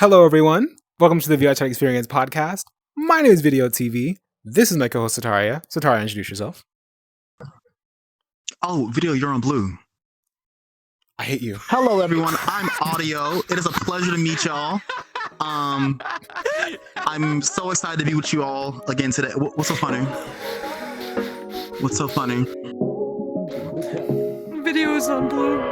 Hello, everyone. Welcome to the VRChat Experience podcast. My name is VideoTv. This is my co-host, Sataria. Sataria, introduce yourself. Oh, Video, you're on blue. I hate you. Hello, everyone. I'm Audio. It is a pleasure to meet y'all. I'm so excited to be with you all again today. What's so funny? What's so funny? Video is on blue.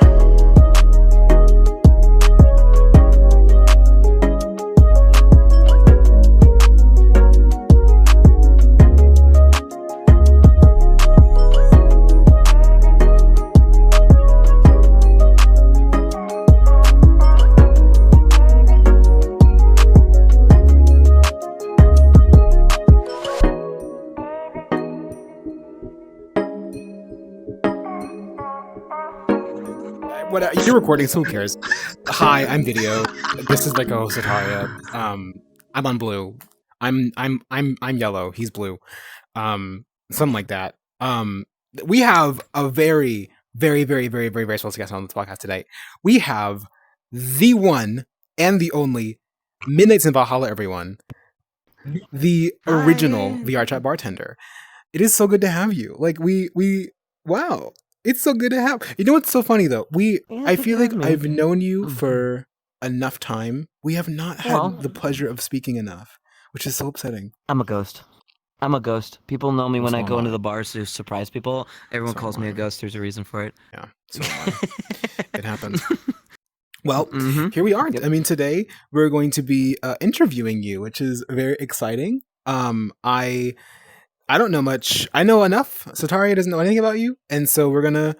You're recording, so who cares? Hi, I'm Video. This is my co-host, Sataria. I'm on blue. I'm yellow. He's blue. Something like that. We have a very special guest on this podcast today. We have the one and the only MidnightsinValhalla, everyone. The original VRChat bartender. It is so good to have you. Like wow. It's so good to have. You know what's so funny though? I feel like I've known you for enough time. We have not had the pleasure of speaking enough, which is so upsetting. I'm a ghost. People know me when I go into the bars to surprise people. Everyone calls me a ghost. There's a reason for it. Yeah, so it happens. Well, here we are. Yep. I mean, today we're going to be interviewing you, which is very exciting. I don't know much. I know enough. Sataria doesn't know anything about you, and so we're gonna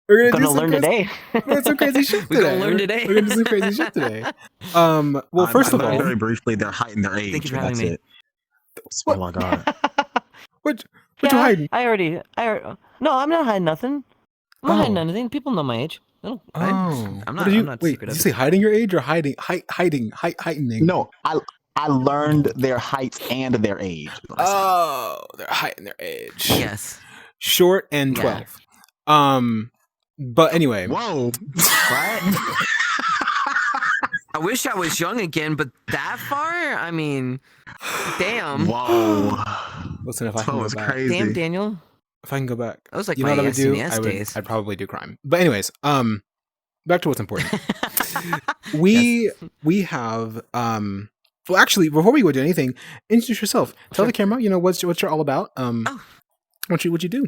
learn today. We're gonna do some crazy shit today. We're gonna learn today. We're gonna do some crazy shit today. Well, first of all, very briefly, their height and their age. Thank you for having me. Oh my god. What you hiding? No, I'm not hiding nothing. I'm not hiding anything. People know my age. I'm not Wait, secretive. did you say hiding your age or heightening? No, I learned their heights and their age. Oh, their height and their age. Yes. Short and 12. But anyway. Whoa. What? I wish I was young again, but that far? I mean, damn. Whoa. Listen, if I can go back. Crazy. Damn, Daniel. If I can go back. That was like you my know what SNES days. I'd probably do crime. But anyways, back to what's important. We have well, actually, before we go do anything, introduce yourself. Tell the camera, what you're all about. What you do.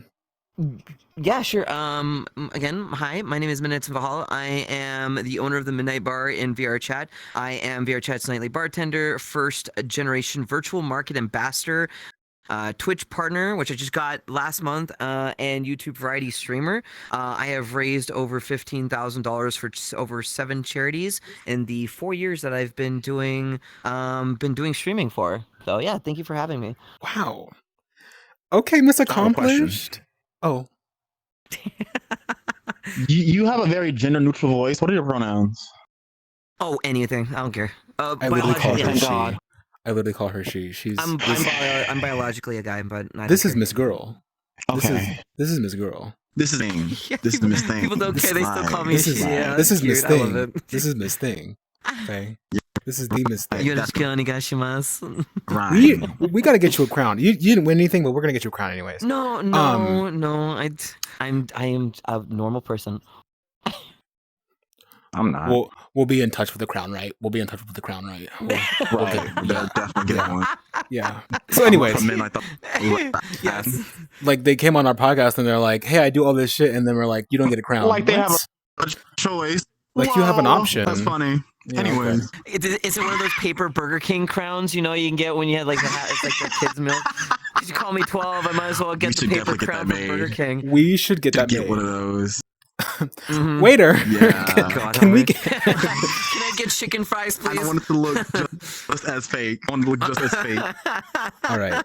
Yeah, sure. Again, hi. My name is MidnightsinValhalla. I am the owner of the Midnight Bar in VRChat. I am VRChat's nightly bartender, first generation virtual market ambassador, Twitch partner, which I just got last month, and YouTube variety streamer. I have raised over $15,000 for over 7 charities in the 4 years that I've been doing streaming for. So yeah, thank you for having me. Wow. Okay, Miss Accomplished. Oh. You have a very gender neutral voice. What are your pronouns? Oh, anything. I don't care. I literally call her she. I literally call her she. I'm biologically a guy, but this is Miss Girl. Okay. This is Miss Girl. This is Thing. This is Miss Thing. People don't care. They still call me. This is Miss Thing. This is Miss Thing. Okay. This is the Miss Thing. Right. We gotta get you a crown. You didn't win anything, but we're gonna get you a crown anyways. No. I am a normal person. I'm not. We'll be in touch with the crown, right? We'll definitely get one. Yeah. So anyways. Yes. Like they came on our podcast and they're like, hey, I do all this shit, and then we're like, you don't get a crown. Like they have a choice. Like you have an option. That's funny. Yeah, anyway. Okay. Is it one of those paper Burger King crowns, you can get when you had like it's like the kids' milk? Because you call me 12, I might as well get the paper crown from Burger King. We should get that made. One of those. Waiter, yeah. God, can we get... Can I get chicken fries, please? I want it to look just as fake. I want it to look just as fake. All right.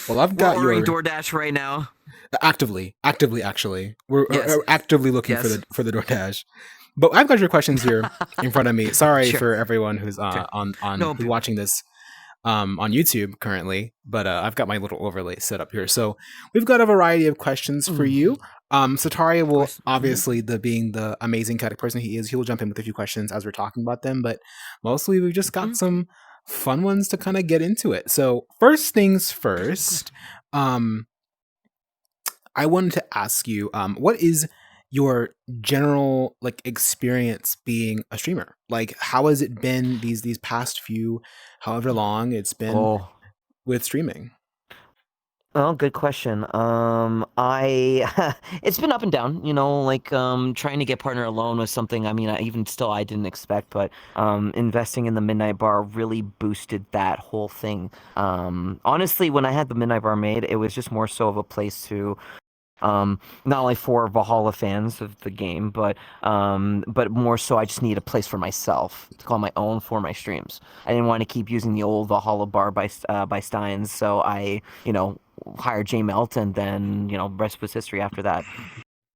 Well, I've got We're ordering DoorDash right now. Actively, actually. We're actively looking for the DoorDash. But I've got your questions here in front of me. Sorry for everyone who's who's watching this on YouTube currently, but I've got my little overlay set up here. So we've got a variety of questions for you. Sataria will course. obviously, being the amazing chaotic person he is, he will jump in with a few questions as we're talking about them. But mostly, we've just got some fun ones to kind of get into it. So first things first, I wanted to ask you, what is your general like experience being a streamer? Like, how has it been these past few, however long it's been with streaming? Oh, good question. I it's been up and down, you know, like trying to get partner alone was something. I mean, I didn't expect, but investing in the Midnight Bar really boosted that whole thing. Honestly, when I had the Midnight Bar made, it was just more so of a place to not only for Valhalla fans of the game, but more so I just need a place for myself to call my own for my streams. I didn't want to keep using the old Valhalla bar by Steins, so I, you know, hired J Melt, and then, you know, rest was history after that.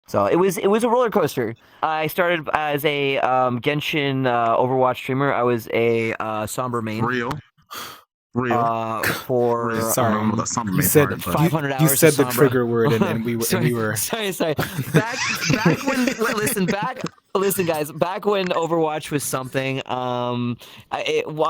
So it was a roller coaster. I started as a Genshin Overwatch streamer. I was a Somber main. Real. For sorry, you said 500 hours. You said the Sombra. trigger word, and we sorry, were sorry. Back when listen, guys. Back when Overwatch was something. I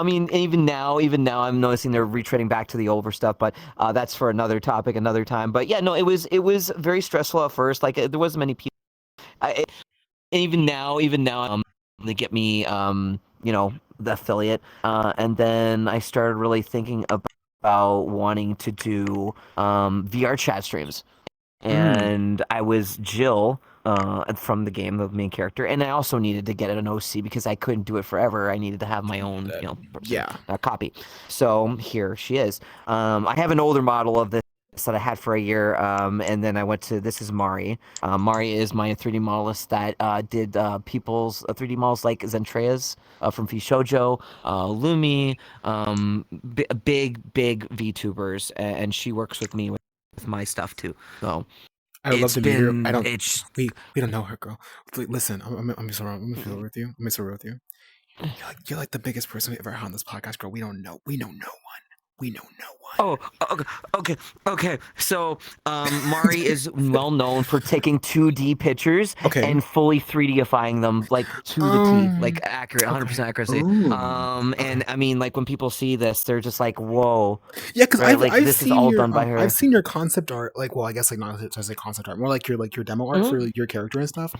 mean, even now, I'm noticing they're retreading back to the older stuff, but that's for another topic, another time. But yeah, no, it was very stressful at first. Like there wasn't many people. Even now, they get me, you know, the affiliate, and then I started really thinking about wanting to do VRChat streams, and I was Jill from the game, the main character, and I also needed to get an OC because I couldn't do it forever. I needed to have my own, you know, copy. So here she is. I have an older model of this that I had for a year, and then I went to, this is Mari. Mari is my 3D modelist that did people's 3D models like Zentrea's from Shoujo, Lumi, big VTubers, and she works with me with my stuff too. So I would love to meet her. We don't know her, girl. Listen, I'm so wrong. I'm gonna feel with you. You're like the biggest person we ever had on this podcast, girl. We know no one. Oh, okay. So, Mari is well known for taking 2D pictures and fully 3Difying them, like to the T, like accurate, 100% accuracy. And I mean, like when people see this, they're just like, "Whoa!" Yeah, because right? I've this seen is all your, done by her. I've seen your concept art, like, well, I guess like not as a concept art, more like your demo art for your character and stuff.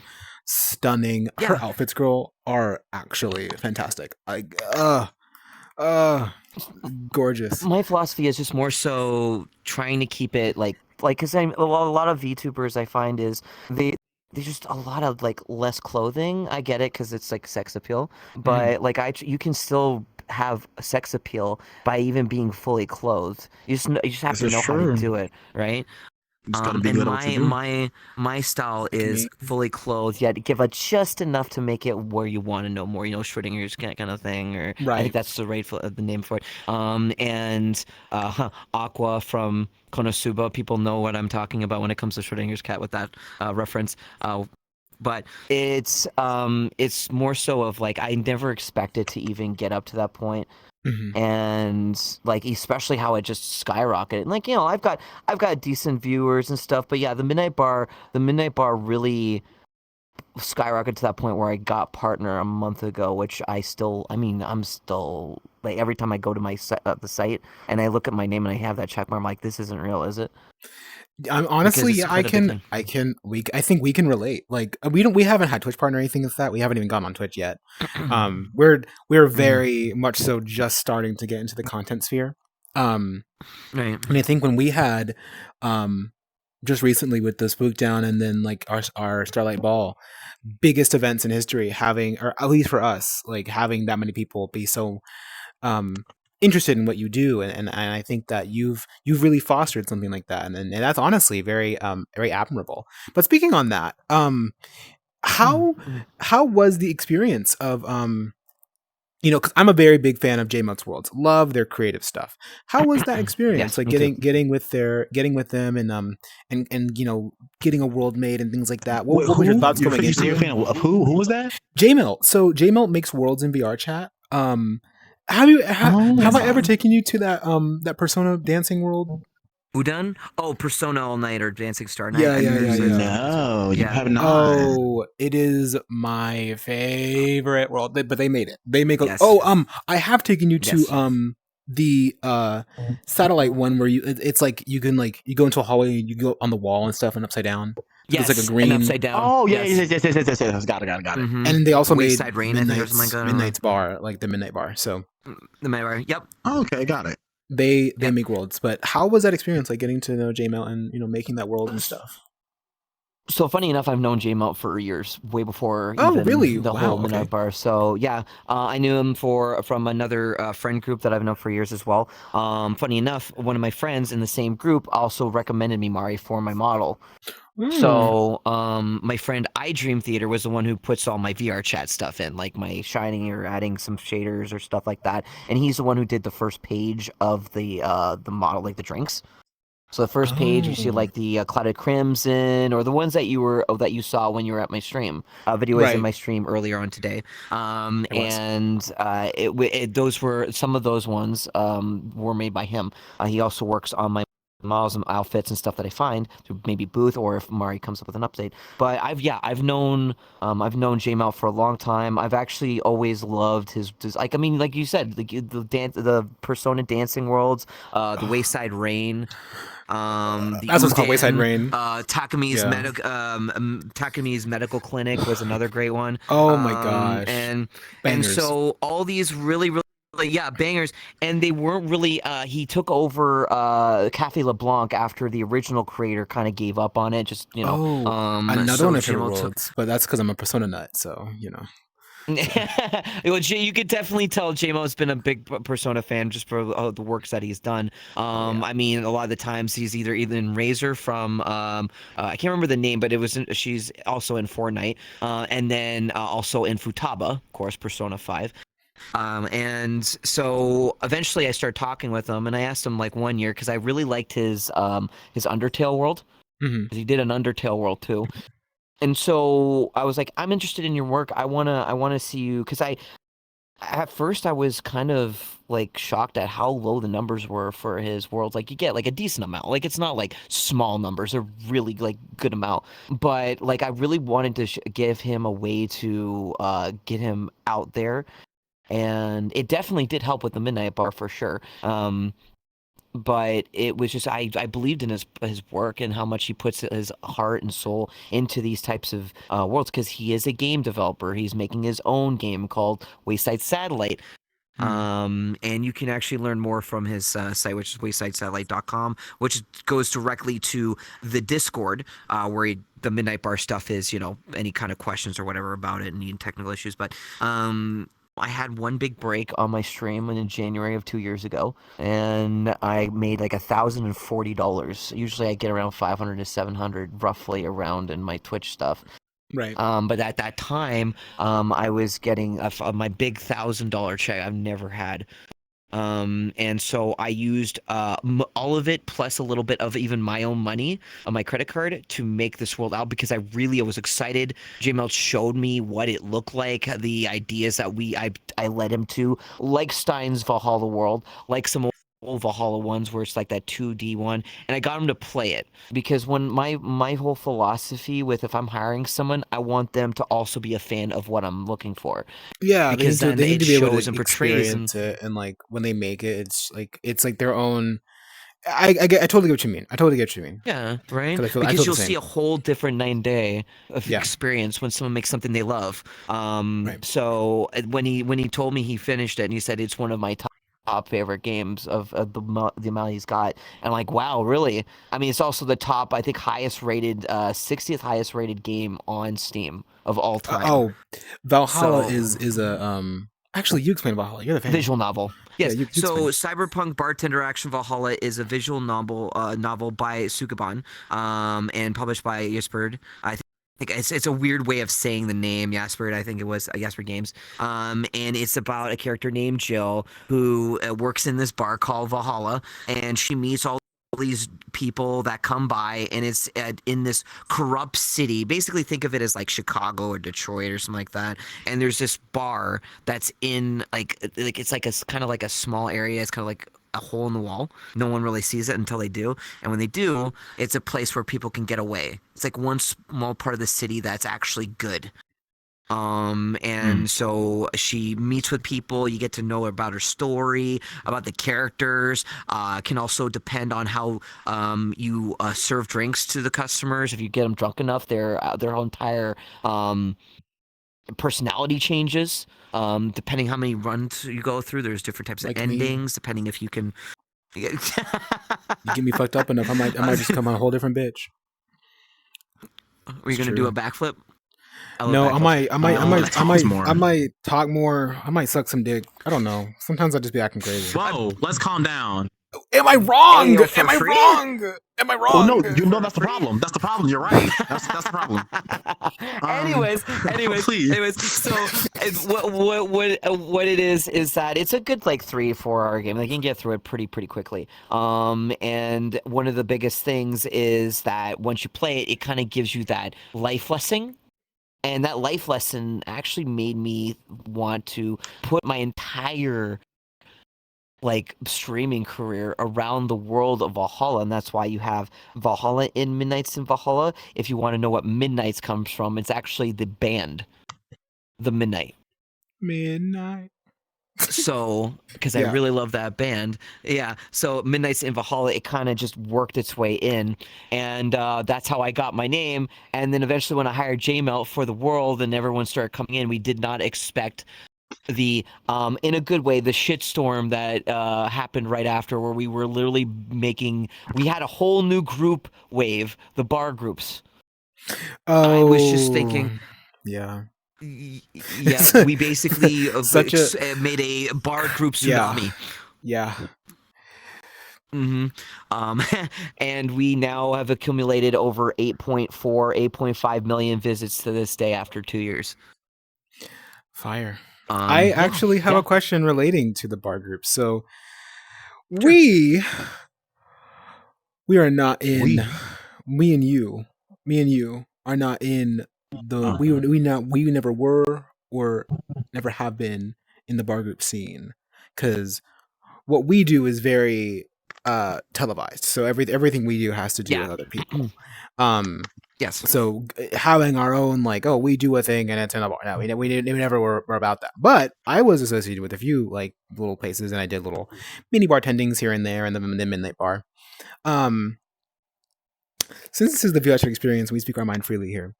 Stunning. Yeah. Her outfits, girl, are actually fantastic. Like, gorgeous. My philosophy is just more so trying to keep it like because a lot of VTubers I find is there's just a lot of like less clothing. I get it because it's like sex appeal, but like you can still have sex appeal by even being fully clothed. You just have to know how to do it, right? And my style is fully clothed, yet give it just enough to make it where you want to know more. You know, Schrodinger's kind of thing, or I think that's the name for it. And Aqua from Konosuba. People know what I'm talking about when it comes to Schrodinger's cat with that reference. But it's more so of like I never expected to even get up to that point. And like especially how it just skyrocketed. And like, you know, I've got decent viewers and stuff, but yeah, the Midnight Bar really skyrocketed to that point where I got partner a month ago, which I'm still like every time I go to my the site and I look at my name and I have that check mark, I'm like, this isn't real, is it? Honestly, I think we can relate. Like we haven't had Twitch partner or anything with that. We haven't even gone on Twitch yet. We're very much so just starting to get into the content sphere. And I think when we had just recently with the Spook Down and then like our Starlight Ball, biggest events in history, having, or at least for us, like having that many people be so interested in what you do, and I think that you've really fostered something like that, and that's honestly very very admirable. But speaking on that, how was the experience of you know, because I'm a very big fan of JMUT's Worlds, love their creative stuff. How was that experience? Like getting with them and you know, getting a world made and things like that. What were your thoughts going into it? You're a fan of who was that? JMelt. So JMelt makes worlds in VRChat. Have I ever taken you to that that Persona dancing world? Udon? Oh, Persona All Night or Dancing Star Night. Yeah, I've yeah, heard yeah, of yeah. No, you Yeah. have not. Oh, it is my favorite world. But they made it. They make a Yes. I have taken you to Yes. the satellite one where it's like you can like you go into a hallway and you go on the wall and stuff and upside down. So Yes, there's like a green. and upside down. Oh yeah, Yes. yes. Got it. Mhm. And they also made Wayside Rain, I think, or something like that. I don't know. Midnight's bar, like the Midnight Bar. So The Midnight Bar. Yep. Okay, got it. they Yep. make worlds. But how was that experience, like getting to know J Melt and making that world and stuff? So funny enough, I've known J-Melt for years, way before Oh, even really? the Wow, whole okay. Midnight Bar. So yeah, I knew him from another friend group that I've known for years as well. Funny enough, one of my friends in the same group also recommended me Mari for my model. So my friend iDream Theater was the one who puts all my VRChat stuff in, like my shining or adding some shaders or stuff like that. And he's the one who did the first page of the model, like the drinks. So the first page, you see like the Clouded Crimson, or the ones that you saw when you were at my stream. Video was in Right. my stream earlier on today, was. and those were some of those ones were made by him. He also works on my models and outfits and stuff that I find through maybe Booth or if Mari comes up with an update. But I've known J-Mal for a long time. I've actually always loved his like you said, the Persona dancing worlds, the Wayside Rain. The That's what's called Udan, Wayside Rain. Takami's Yeah. Takami's Medical Clinic was another great one. Oh my gosh. And Bangers. so all these really bangers, and they weren't really. He took over Cafe LeBlanc after the original creator kind of gave up on it. Just another so one of my favorite Jimmo worlds, but that's because I'm a Persona nut. So Well, you could definitely tell J-Mo's been a big Persona fan just for the works that he's done. I mean, a lot of the times he's either in Razor from I can't remember the name, but she's also in Fortnite, and then also in Futaba, of course, Persona 5. And so eventually I started talking with him, and I asked him like one year because I really liked his Undertale world. Mhm. He did an Undertale world too. And so I was like, I'm interested in your work. I wanna see you, because at first I was kind of like shocked at how low the numbers were for his worlds. Like you get like a decent amount. Like it's not like small numbers; they're really like good amount. But like I really wanted to give him a way to get him out there, and it definitely did help with the Midnight Bar for sure. But it was just I believed in his work and how much he puts his heart and soul into these types of worlds, because he is a game developer. He's making his own game called Wayside Satellite. And you can actually learn more from his site, which is waysidesatellite.com, which goes directly to the Discord, where the Midnight Bar stuff is, any kind of questions or whatever about it and any technical issues. But I had one big break on my stream in January of 2 years ago, and I made like $1,040. Usually I get around 500 to 700 roughly around in my Twitch stuff. Right. But at that time, I was getting my big $1,000 check I've never had. And so I used all of it plus a little bit of even my own money on my credit card to make this world out, because I was excited. J-Melt showed me what it looked like, the ideas that I led him to, like Stein's Valhalla world, like some old Valhalla ones where it's like that 2D one, and I got him to play it, because when my whole philosophy with, if I'm hiring someone, I want them to also be a fan of what I'm looking for. Yeah, Because they then need it to be able shows to and portrays and- experience it, and like when they make it, it's like their own. I totally get what you mean. I totally get what you mean. Yeah, right? 'Cause I feel Because the you'll same. see a whole different 9-day of Yeah. experience when someone makes something they love. Right. So when he told me he finished it, and he said it's one of my top favorite games of the amount he's got, and I'm like, wow, really? I mean, it's also the top, I think, highest rated 60th highest rated game on Steam of all time. Valhalla So- is a Actually, you explain Valhalla. You're the fan. Visual novel. Yes. Yeah, you So, explain. Cyberpunk Bartender Action Valhalla is a visual novel by Sukaban, and published by Yasperd. I think it's a weird way of saying the name Yasperd. I think it was Yasperd Games. And it's about a character named Jill who works in this bar called Valhalla, and she meets all these people that come by, and it's in this corrupt city. Basically, think of it as like Chicago or Detroit or something like that. And there's this bar that's in like it's like a kind of like a small area. It's kind of like a hole in the wall. No one really sees it until they do. And when they do, it's a place where people can get away. It's like one small part of the city that's actually good. And so she meets with people. You get to know about her story, about the characters. Can also depend on how you serve drinks to the customers. If you get them drunk enough, their whole entire personality changes. Depending how many runs you go through, there's different types of Like endings. Depending if you can. You get me fucked up enough, I might just come on a whole different bitch. Are you gonna do a backflip? No, I might talk more. I might suck some dick. I don't know. Sometimes I just be acting crazy. Whoa, let's calm down. Am I wrong? Hey, Am I wrong? Am I wrong? Oh no, you know that's the problem. That's the problem. You're right. That's the problem. Anyways, please. so what it is that it's a good like 3-4 hour game. They can get through it pretty quickly. And one of the biggest things is that once you play it, it kind of gives you that life lesson. And that life lesson actually made me want to put my entire like streaming career around the world of Valhalla, and that's why you have Valhalla in Midnights in Valhalla. If you want to know what Midnights comes from, it's actually the band, the Midnight. So, because I really love that band. Yeah. So Midnights in Valhalla, it kind of just worked its way in. And that's how I got my name. And then eventually when I hired JMelt for the world and everyone started coming in, we did not expect the, in a good way, the shitstorm that happened right after, where we were literally we had a whole new group wave, the bar groups. Oh, I was just thinking. Yeah. Yeah, we basically made a bar group tsunami. Yeah. And we now have accumulated over 8.5 million visits to this day after 2 years. Fire. I actually have a question relating to the bar group. So we are not in. Me and you are not in the. We never were or never have been in the bar group scene, because what we do is very televised. So everything we do has to do with other people. Yes. So having our own, like, oh, we do a thing and it's in a bar. No, we never were about that. But I was associated with a few like little places, and I did little mini bartendings here and there, and the Midnight Bar. Since this is the VRChat experience, we speak our mind freely here.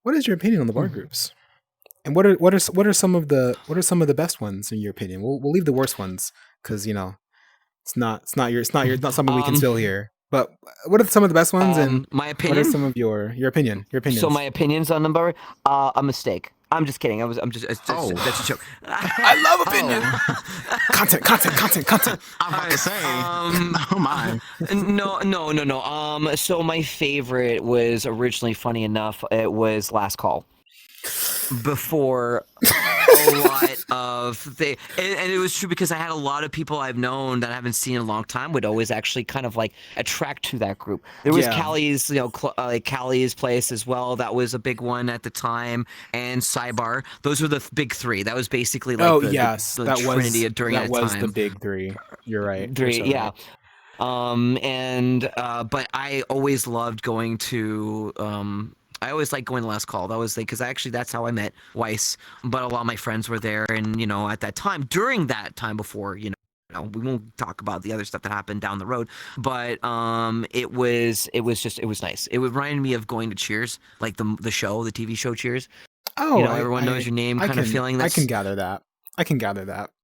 What is your opinion on the bar groups? And what are some of the best ones in your opinion? We'll leave the worst ones because it's not something we can spill here. But what are some of the best ones, and my opinion? What are some of your opinions? So my opinions on them are a mistake. I'm just kidding. That's a joke. I love opinion. Content. I'm about to say. Oh my. No. So my favorite was originally, funny enough, it was Last Call. Before a lot of and it was true because I had a lot of people I've known that I haven't seen in a long time would always actually kind of like attract to that group. There was Callie's, like Callie's place as well. That was a big one at the time, and Sidebar. Those were the big three. That was basically like the trinity during that time. That was the big three. You're right. Yeah. But I always loved going to I always liked going to Last Call. That was because that's how I met Weiss. But a lot of my friends were there, and at that time, during that time before, we won't talk about the other stuff that happened down the road. But it was nice. It reminded me of going to Cheers, like the TV show Cheers. Oh, everyone knows your name, kind of feeling. I can gather that.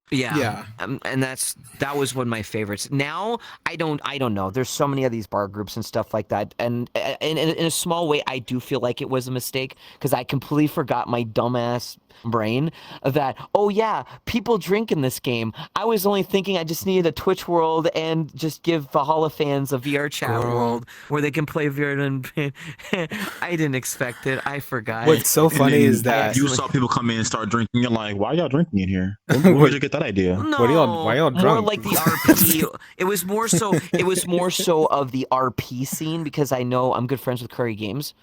Yeah. And that was one of my favorites. Now I don't know. There's so many of these bar groups and stuff like that, and in a small way, I do feel like it was a mistake because I completely forgot my dumbass brain that people drink in this game. I was only thinking I just needed a Twitch world and just give Valhalla fans a VRChat world where they can play VR. I didn't expect it. I forgot. What's so funny is that you saw people come in and start drinking. You're like, why y'all drinking in here? Where did you get that idea? No, why y'all drunk? More like the RP. It was more so of the RP scene because I know I'm good friends with Curry Games.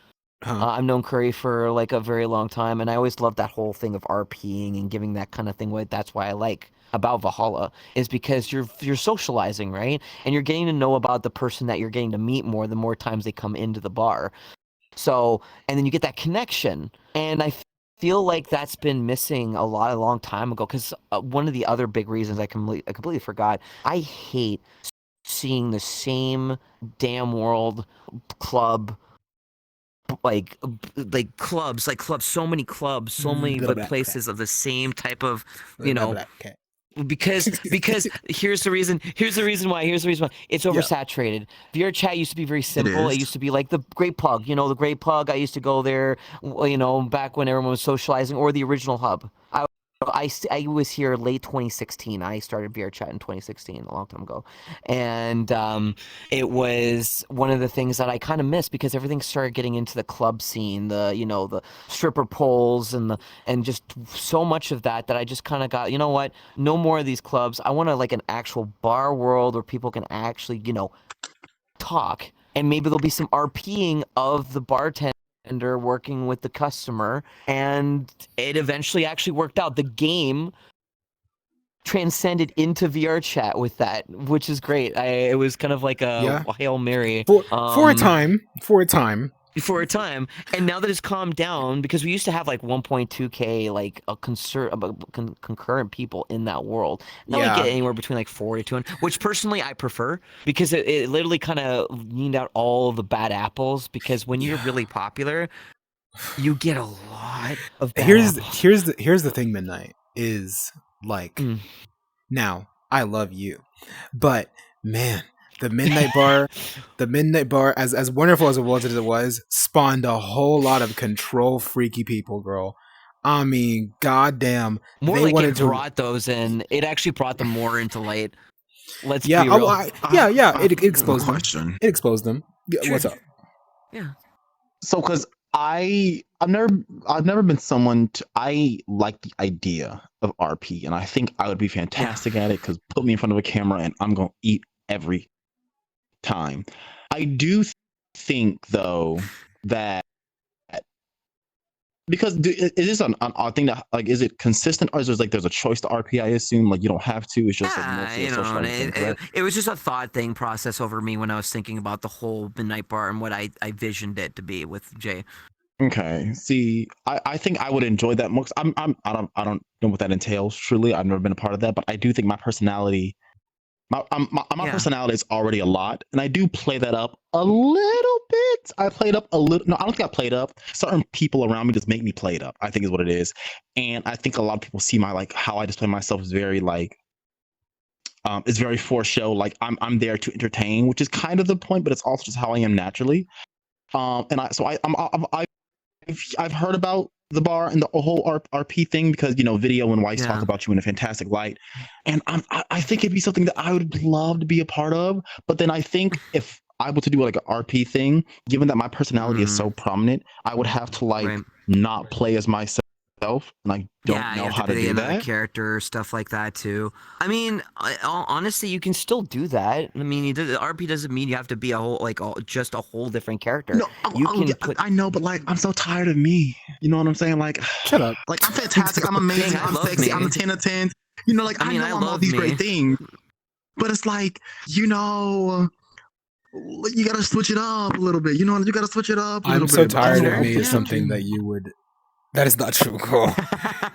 Huh. I've known Curry for like a very long time, and I always loved that whole thing of RPing and giving that kind of thing away. That's why I like about Valhalla is because you're socializing, right? And you're getting to know about the person that you're getting to meet more the more times they come into the bar. So, and then you get that connection, and I feel like that's been missing a long time ago. Because one of the other big reasons I completely forgot, I hate seeing the same damn world club like clubs, so many clubs, so many Blah, like blah, places of the same type of, blah, you blah, know, blah, okay. because here's the reason why it's oversaturated. VRChat used to be very simple. It is. used to be like the Great Plug, the Great Plug. I used to go there, back when everyone was socializing, or the original hub. I was here late 2016. I started VRChat in 2016, a long time ago, and it was one of the things that I kind of missed because everything started getting into the club scene, the stripper poles and just so much of that I just kind of got, you know what, no more of these clubs. I want like an actual bar world where people can actually, talk, and maybe there'll be some RPing of the bartender working with the customer, and it eventually actually worked out. The game transcended into VRChat with that, which is great. It was kind of like a Hail Mary For a time. for a time, and now that it's calmed down, because we used to have like 1.2k like concurrent people in that world. Now we get anywhere between like 4 to 200, which personally I prefer, because it literally kind of weaned out all of the bad apples, because when you're really popular, you get a lot of bad apples. Here's the thing, Midnight, is like, now I love you, but man, the Midnight Bar, as wonderful as it was, spawned a whole lot of control freaky people, girl. I mean, goddamn, more they like wanted it to brought those in. It actually brought them more into light. Let's yeah, be real. it exposed them. It exposed them. Yeah, what's up? Yeah. So, because I've never been someone I like the idea of RP, and I think I would be fantastic at it, because put me in front of a camera and I'm gonna eat every time. I do think though that, because is this an odd thing that, like, is it consistent, or is there like there's a choice to RP? I assume like you don't have to. It's just like mostly a socializing thing. It was just a thought thing process over me when I was thinking about the whole Midnight Bar and what I visioned it to be with Jay. Okay. See, I think I would enjoy that more. I don't know what that entails. Truly, I've never been a part of that, but I do think my personality, my personality is already a lot, and I do play that up a little bit. I played up a little. No, I don't think I played up. Certain people around me just make me play it up, I think is what it is, and I think a lot of people see my, like, how I display myself is very like, it's very for show. Like I'm there to entertain, which is kind of the point, but it's also just how I am naturally. And I've heard about the bar and the whole RP thing, because Video and Weiss talk about you in a fantastic light, and I think it'd be something that I would love to be a part of. But then I think if I were to do like an RP thing, given that my personality is so prominent, I would have to like not play as myself, and I don't know how to do that. Character stuff like that too. I mean, honestly, You can still do that. I mean, RP doesn't mean you have to be just a whole different character. No, I know, but like, I'm so tired of me. You know what I'm saying? Like, shut up. Like, I'm fantastic. I'm amazing. I'm sexy. I'm a 10 of 10. Like, I know I'm all these great things, but it's like, you gotta switch it up a little bit. You gotta switch it up a little bit. I'm so tired of me is something that you would. That is not true, girl.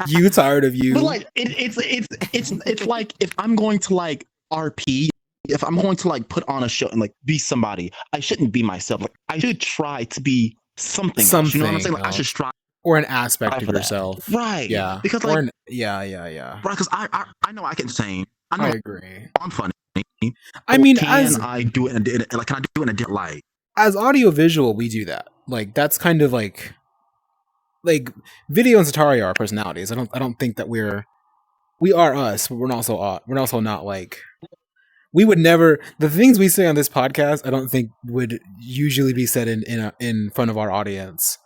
You tired of you? But like, it's like, if I'm going to like RP, if I'm going to like put on a show and like be somebody, I shouldn't be myself. Like, I should try to be something else, you know what I'm saying? Like, I should strive, or an aspect of yourself, right? Yeah, because like, yeah, right? Because I know I can sing. I agree. I'm funny. I mean, can I do it in a different light? As audiovisual, we do that. Like, that's kind of like Video and Sataria are personalities. I don't think that we are us, but we're also not like, we would never, the things we say on this podcast, I don't think would usually be said in front of our audience.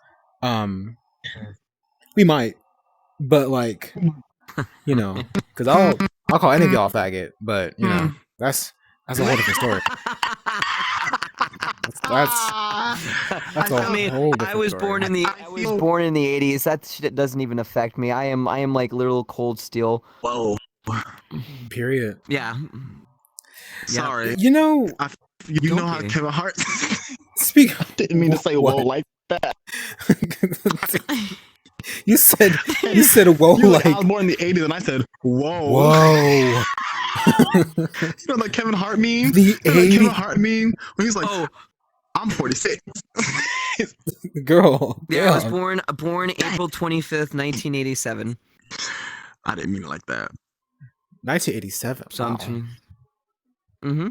We might, but like, because I'll call any of y'all faggot, but that's a whole different story. That's I a mean, whole I different was story. born in the I was born in the 80s. That shit doesn't even affect me. I am like literal cold steel. Whoa. Period. yeah. Sorry. You know, You Don't know how be. Kevin Hart. speak. Didn't mean to say What? whoa like that. you said whoa You were like I was born in the 80s and I said whoa. whoa. You know that Kevin Hart meme? The You know that 80 Kevin Hart meme when he's like, Oh, I'm 46. girl. yeah. I was Damn. born April 25th, 1987. I didn't mean it like that. 1987. So Wow. Mm-hmm.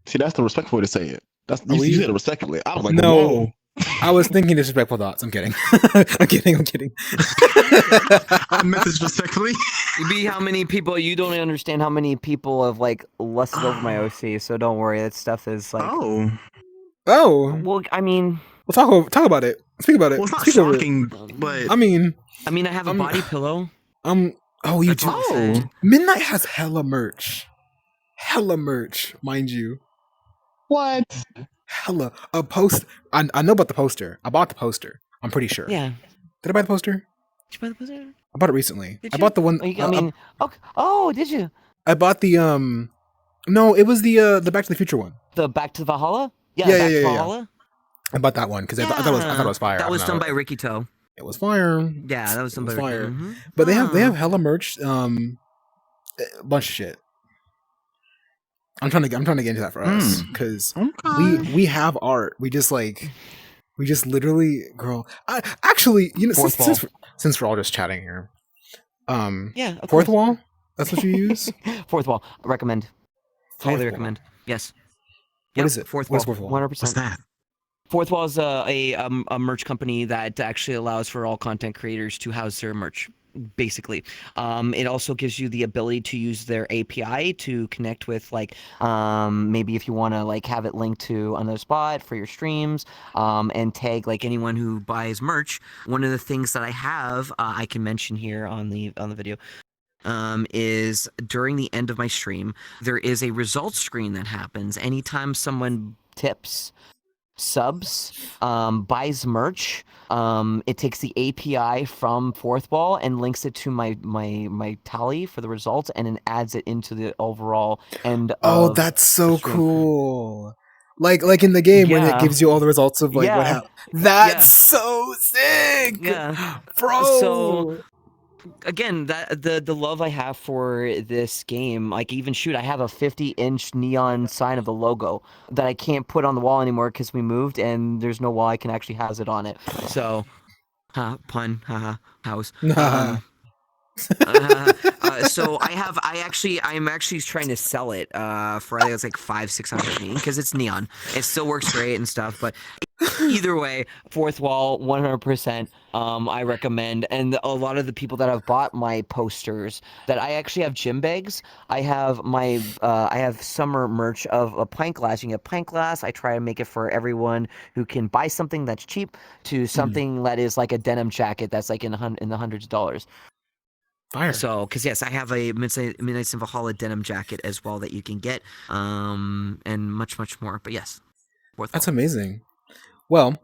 See, that's the respectful way to say it. That's Are you we- said it respectfully. I was like, No. whoa. I was thinking disrespectful thoughts. I'm kidding. I'm kidding. I meant this respectfully. Be how many people you don't understand how many people have like lusted over my OC. So don't worry, that stuff is like. Oh. Oh, Well, I mean, we'll talk about it. Speak about it. Well, it's not Speak over it. shocking, but I mean, I mean, I have a body pillow. Oh, you That's do. all I'm saying. Midnight has hella merch, mind you. what? Hella a post. I know about the poster. I bought the poster. I'm pretty sure. yeah. Did I buy the poster? Did you buy the poster? I bought it recently. Did I you? bought the one. Oh, I mean, okay. Oh, did you? I bought the No, it was the Back to the Future one. The Back to Valhalla? Yeah, Back yeah, to yeah. Valhalla? I bought that one because I thought it was fire. That I was don't done know. by Ricky Toe. It was fire. Yeah, that was done It was by fire. Ricky. Mhm. But they have Ah. hella merch. A bunch of shit. I'm trying to get into that for us because we have art. We just literally, girl. Actually, you know, since we're all just chatting here, Yeah. Of fourth course. wall. That's what you use. Fourth wall. Recommend. Highly Fourth wall. recommend. Yes. What is it? Fourth What is wall. fourth wall? 100%. What's that? Fourth Wall is a merch company that actually allows for all content creators to house their merch. Basically, it also gives you the ability to use their API to connect with, like, maybe if you want to like have it linked to another spot for your streams, and tag like Anyone who buys merch, one of the things that I have, I can mention here on the video, is during the end of my stream, there is a results screen that happens anytime someone tips, subs, buys merch. It takes the API from Fourth Wall and links it to my tally for the results, and then adds it into the overall end. Oh, of that's so the stream. cool. Like in the game when it Yeah. gives you all the results of like what Yeah. happened. That's Yeah. so sick. Yeah. Bro. So, again, that the love I have for this game, like, even shoot, I have a 50-inch neon sign of the logo that I can't put on the wall anymore because we moved and there's no wall I can actually house it on it. So, pun, haha, house. So I'm actually trying to sell it for, I think it's like 500-600 because it's neon. It still works great and stuff, but either way, Fourth Wall, 100%. I recommend, and a lot of the people that have bought my posters, that I actually have gym bags. I have I have summer merch of a pint glass. You can get pint glass. I try to make it for everyone who can buy something that's cheap to something that is like a denim jacket that's like in the hundreds of dollars. Fire. So, because yes, I have a MidnightsinValhalla denim jacket as well that you can get, and much more. But yes, That's amazing. Well,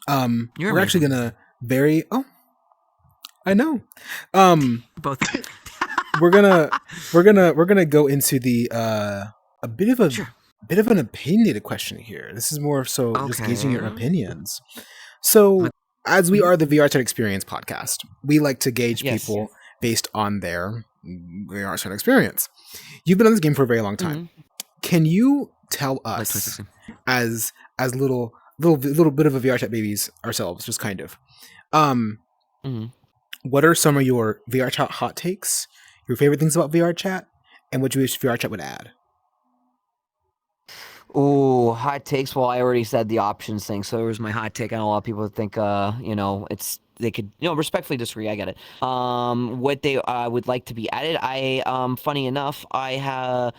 You're we're actually amazing. gonna I know. Both. we're gonna go into the a bit of an opinionated question here. This is more so just gauging your Okay. opinions. So, as we are the VRChat Experience podcast, we like to gauge Yes. people based on their VRChat experience. You've been on this game for a very long time. Can you tell Like us, 2016. as little bit of a VRChat babies ourselves, just kind of, what are some of your VRChat hot takes, your favorite things about VRChat, and what you wish VRChat would add? Ooh, hot takes. Well, I already said the options thing, so there was my hot take. I know a lot of people think, they could, respectfully disagree. I get it. What they would like to be added. Funny enough, I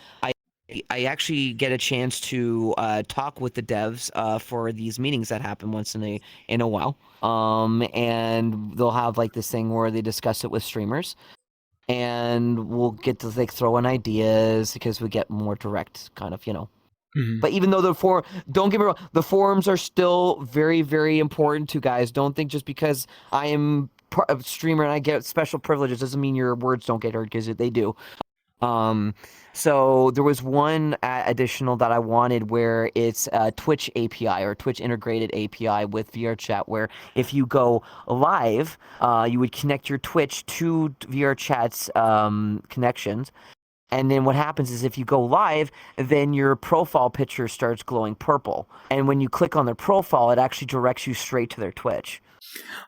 actually get a chance to talk with the devs for these meetings that happen once in a while. And they'll have like this thing where they discuss it with streamers, and we'll get to like throw in ideas because we get more direct kind of, Mhm. But even though don't get me wrong, the forums are still very, very important to guys. Don't think just because I am a streamer and I get special privileges doesn't mean your words don't get heard, because they do. So there was one additional that I wanted where it's a Twitch API or Twitch integrated API with VRChat, where if you go live, you would connect your Twitch to VRChat's connections. And then what happens is if you go live, then your profile picture starts glowing purple. And when you click on their profile, it actually directs you straight to their Twitch.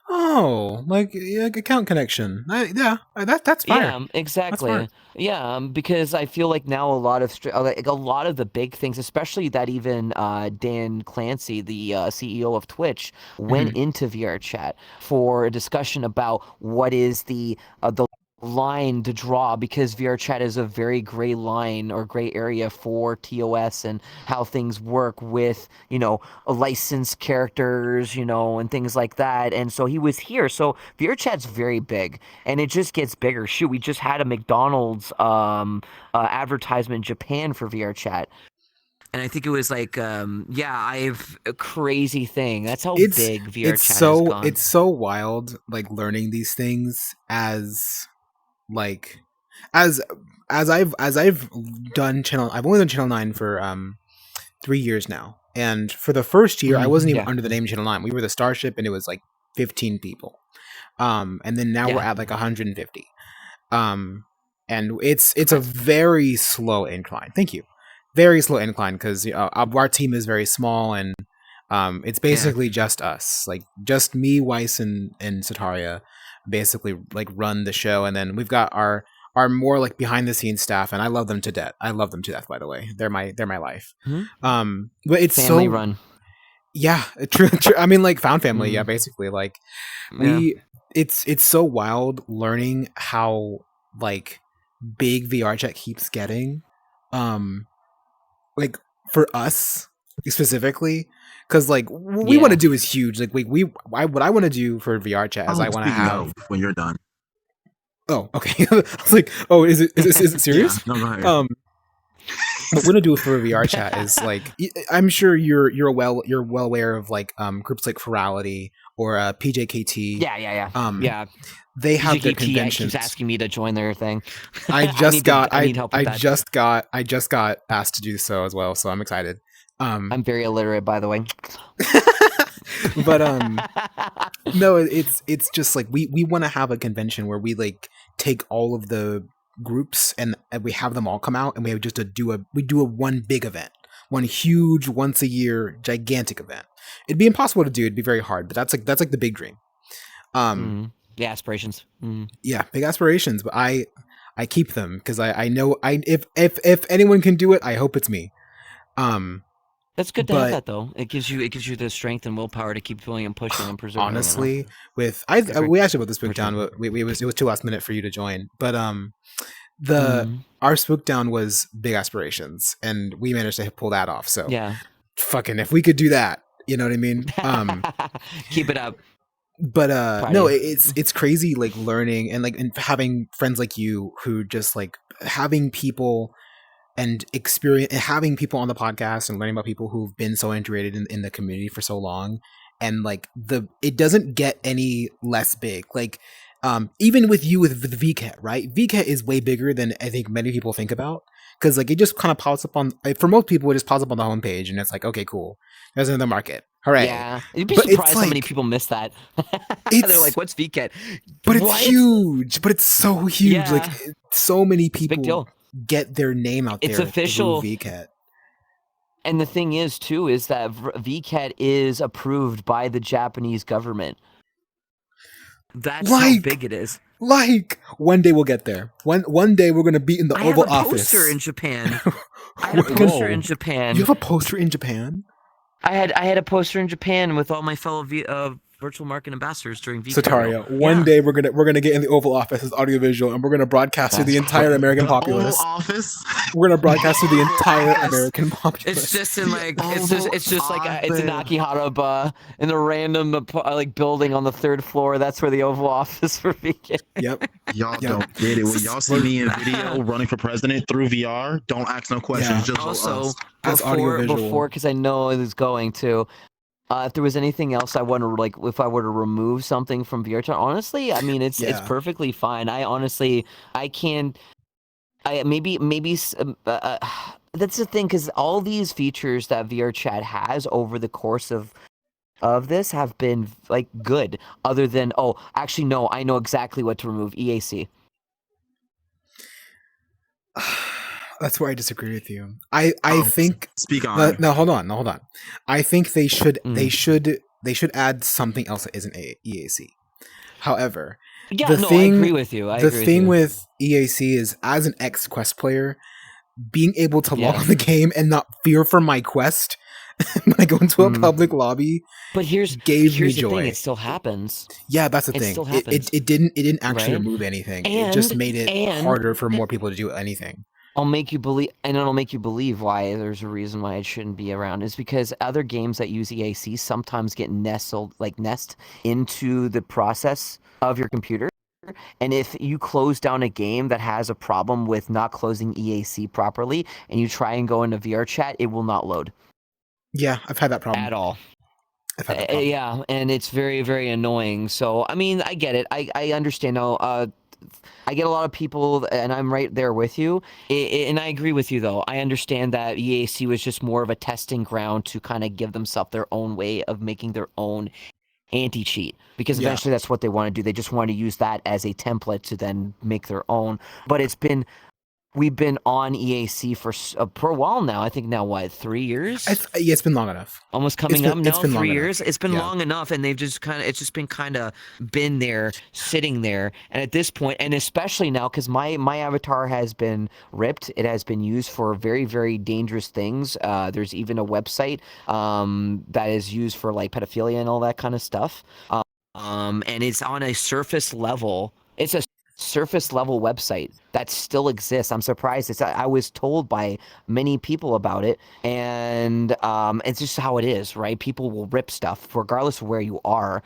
Oh, like account connection. That's fire. Yeah, exactly. Yeah, because I feel like now a lot of the big things, especially that even Dan Clancy, the CEO of Twitch, went into VRChat for a discussion about what is the line to draw, because VRChat is a very gray line or gray area for TOS and how things work with, licensed characters, and things like that. And so he was here. So VRChat's very big, and it just gets bigger. Shoot, we just had a McDonald's advertisement in Japan for VRChat. And I think it was like, I've a crazy thing. That's how big VRChat has gone. It's so wild, like learning these things as I've done channel. I've only done Channel 9 for 3 years now, and for the first year, I wasn't even under the name Channel 9. We were the Starship, and it was like 15 people, and then now we're at like 150, and it's a very slow incline. Thank you, very slow incline, because our team is very small, and it's basically just us, like just me, Weiss, and Sataria. Basically like run the show, and then we've got our more like behind the scenes staff, and I love them to death. By the way. They're my life. But it's family run. Yeah, true. I mean, like found family. Yeah, basically, like it's so wild learning how like big VRChat keeps getting. Like for us specifically, because like what we want to do is huge. Like what I want to do for VRChat is I want to have when you're done. Oh, okay. I was like, oh, is it serious? Yeah, no, go ahead. What we're gonna do for VRChat is like, I'm sure you're well aware of like groups like Ferality or PJKT. Yeah. They have PJKT their conventions. Keeps asking me to join their thing. I just got I asked to do so as well, so I'm excited. I'm very illiterate, by the way. But no, it's just like we want to have a convention where we like take all of the groups and we have them all come out, and we have just do a one big event, one huge once a year gigantic event. It'd be impossible to do. It'd be very hard, but that's like the big dream. Yeah, aspirations. Yeah, big aspirations, but I keep them because I know if anyone can do it, I hope it's me. That's good to have that though. It gives you the strength and willpower to keep going and pushing and preserving. Honestly, we actually wrote the spook down, but it was too last minute for you to join. But our spook down was big aspirations, and we managed to pull that off. So yeah, fucking if we could do that, you know what I mean? Keep it up. But no, it's crazy like learning and having friends like you who just like having people and having people on the podcast and learning about people who've been so integrated in the community for so long, and like it doesn't get any less big. Like even with you with VKet, right? VKet is way bigger than I think many people think about, because like it just kind of pops up for most people, it just pops up on the homepage and it's like, okay, cool, there's another market. Hooray. Yeah, you'd be surprised how many people miss that. They're like, what's VKet? But it's huge. But it's so huge. Yeah. Like so many people big deal. Get their name out there. It's official. VKet. And the thing is, too, is that VKet is approved by the Japanese government. That's how big it is. Like, one day we'll get there. One day we're going to be in the Oval Office. I have a poster in Japan. I have a poster in Japan. You have a poster in Japan? I had a poster in Japan with all my fellow virtual market ambassadors during VKet. Sataria, one day we're gonna get in the Oval Office as audiovisual, and we're gonna broadcast to the entire American populace. Oval Office. We're gonna broadcast to the entire American populace. It's just in like it's just like it's in Akihabara in a random like building on the 3rd floor. That's where the Oval Office for VKet. Yep. Y'all don't get it. When y'all see me in video running for president through VR, don't ask no questions. Just also, as audiovisual. Before, because I know it is going to. If there was anything else I want to like, if I were to remove something from VRChat, honestly, I mean, it's perfectly fine. I can't. Maybe that's the thing, because all these features that VRChat has over the course of this have been like good. Other than actually no, I know exactly what to remove. EAC. That's where I disagree with you. I think speak on. No, hold on. I think they should add something else that isn't EAC. However, I agree with you. The thing with EAC is, as an ex-Quest player, being able to log on the game and not fear for my quest when I go into a public lobby. But here's me the joy. thing: it still happens. Yeah, that's the thing. Still happens. It didn't actually remove anything. It just made it harder for more people to do anything. I'll make you believe why there's a reason why it shouldn't be around. Is because other games that use EAC sometimes get nest into the process of your computer. And if you close down a game that has a problem with not closing EAC properly, and you try and go into VRChat, it will not load. Yeah, I've had that problem at all. I've had that problem. Yeah, and it's very, very annoying. So I mean, I get it. I understand now. I get a lot of people, and I'm right there with you. And I agree with you, though. I understand that EAC was just more of a testing ground to kind of give themselves their own way of making their own anti-cheat, because eventually that's what they want to do. They just want to use that as a template to then make their own. But we've been on EAC for a while now. I think now, what, 3 years? Yeah, it's been long enough. Almost coming up now. It's been 3 years. Enough. It's been long enough, and it's just been there, sitting there. And at this point, and especially now, because my avatar has been ripped. It has been used for very, very dangerous things. There's even a website that is used for like pedophilia and all that kind of stuff. And it's on a surface level. It's a surface level website that still exists. I'm surprised. I was told by many people about it, and it's just how it is, right? People will rip stuff regardless of where you are,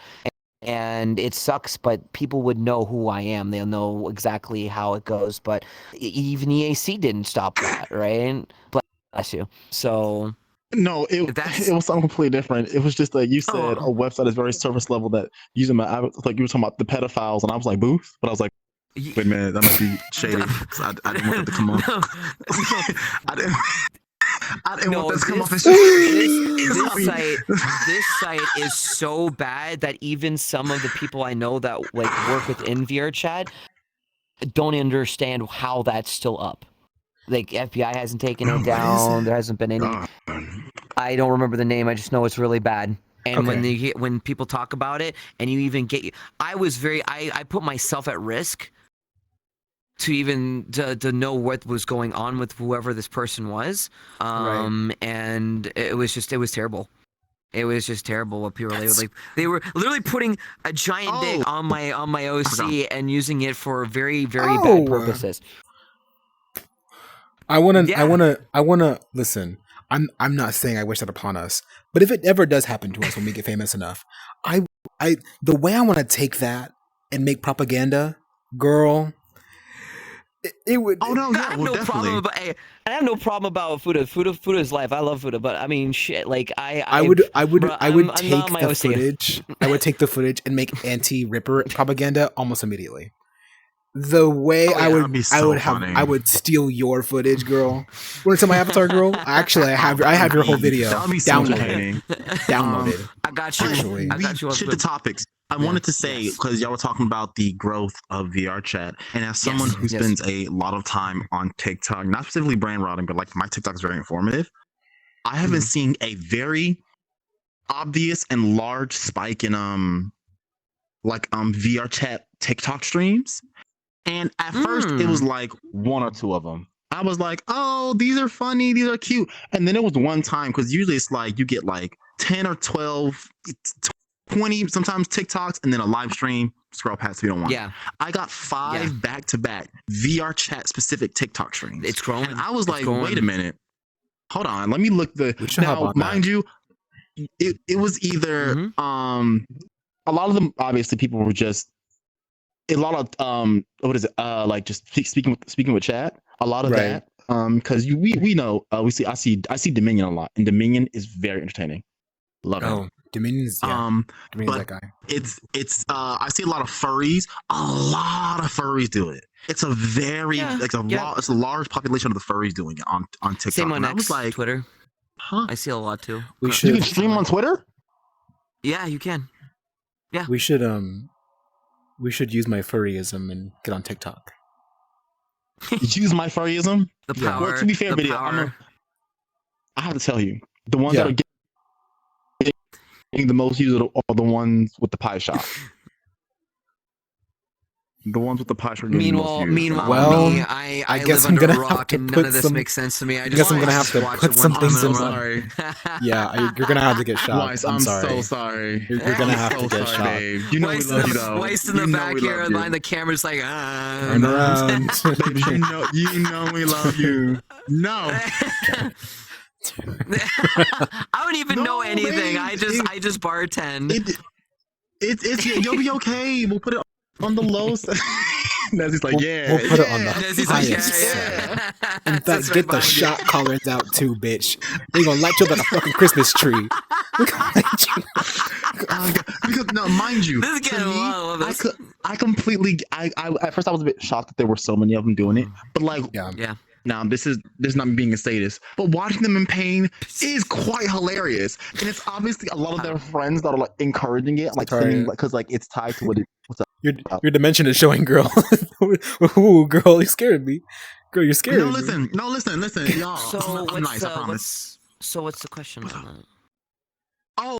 and it sucks, but people would know who I am. They'll know exactly how it goes. But even EAC didn't stop that, right? Bless you. So no, it was something completely different. It was just like you said, a website is very surface level that using like you were talking about the pedophiles, and I was like, booth, but I was like, wait a minute, that might be shady. I didn't want that to come off. I didn't want that to come off as shady. This site is so bad that even some of the people I know that like work within VRChat don't understand how that's still up. Like FBI hasn't taken it down. There hasn't been any. I don't remember the name. I just know it's really bad. And when people talk about it, and you even I put myself at risk to even to know what was going on with whoever this person was. And it was terrible. It was just terrible what people were like. They were literally putting a giant dick on my OC and using it for very, very bad purposes. I wanna listen. I'm not saying I wish that upon us, but if it ever does happen to us when we get famous enough, the way I want to take that and make propaganda, girl, it would. Oh no, yeah, well, problem about. I have no problem about Fuda. Fuda's life. I love Fuda, but I mean, shit. Like I would take the footage. I would take the footage and make anti-Ripper propaganda almost immediately. The way I would steal your footage, girl. Want to tell my avatar, girl? Actually, I have your whole video downloaded. I got you. Actually, I got you. Shift the topics. I wanted to say, because y'all were talking about the growth of VRChat, and as someone who spends a lot of time on TikTok, not specifically brand routing, but like my TikTok is very informative, I have been seeing a very obvious and large spike in VRChat TikTok streams. And at first, it was like one or two of them. I was like, oh, these are funny. These are cute. And then it was one time, because usually it's like you get like 10 or 12, 20, sometimes TikToks, and then a live stream. Scroll past if you don't want it. I got 5 back-to-back VRChat specific TikTok streams. It's growing. And I was like, wait a minute. Hold on. Let me look now, mind you, it was either a lot of them, obviously, people were just a lot of like just speaking with chat, a lot of that, Because we know I see Dominion a lot, and Dominion is very entertaining. Love it. Oh, Dominion's Dominion's but that guy. it's I see a lot of furries. A lot of furries do it. It's a very it's a large population of the furries doing it on TikTok. Same on I was X, like, Twitter. huh? I see a lot too. We You should can stream on Twitter? Yeah, you can. we should use my furryism and get on TikTok. Use my furryism? The Yeah. power. Well, to be fair, the video, power. I have to tell you, the ones that Yeah. are getting the most use are the ones with the pie shop. The ones with the pie shop. Meanwhile, Well, me, I I guess live I'm under gonna a have rock to and put none of this some- makes sense to me. I guess I'm gonna have to watch put it some one things time in and my- I'm Yeah, you're gonna have to get shot. Weiss, I'm sorry. so sorry. You're gonna I'm have so to get sorry, shot. babe. You know we love you though. Weiss in the You know back we here love you. behind the camera, just like Turn around. Babe, you know we love you. No. I don't even know No, anything. babe, I just bartend. It's you'll be okay. We'll put it on the low side. Nezzy's like, We'll put it on the Nezzy's like, highest yeah. side. In Sits fact, right get the behind you. shot collars out too, bitch. We're gonna light you up like a fucking Christmas tree. We're gonna light you. Because no, mind you, This is to getting me, wild. I completely, I at first I was a bit shocked that there were so many of them doing it, but like, Yeah. now this is not me being a sadist, but watching them in pain is quite hilarious, and it's obviously a lot of their friends that are like encouraging it, like Sataria. singing, because like it's tied to what's up. Your dimension is showing, girl. Ooh, girl, you scared me. Girl, you're scared. No, listen, y'all. So I'm nice, I promise. what's the question on that?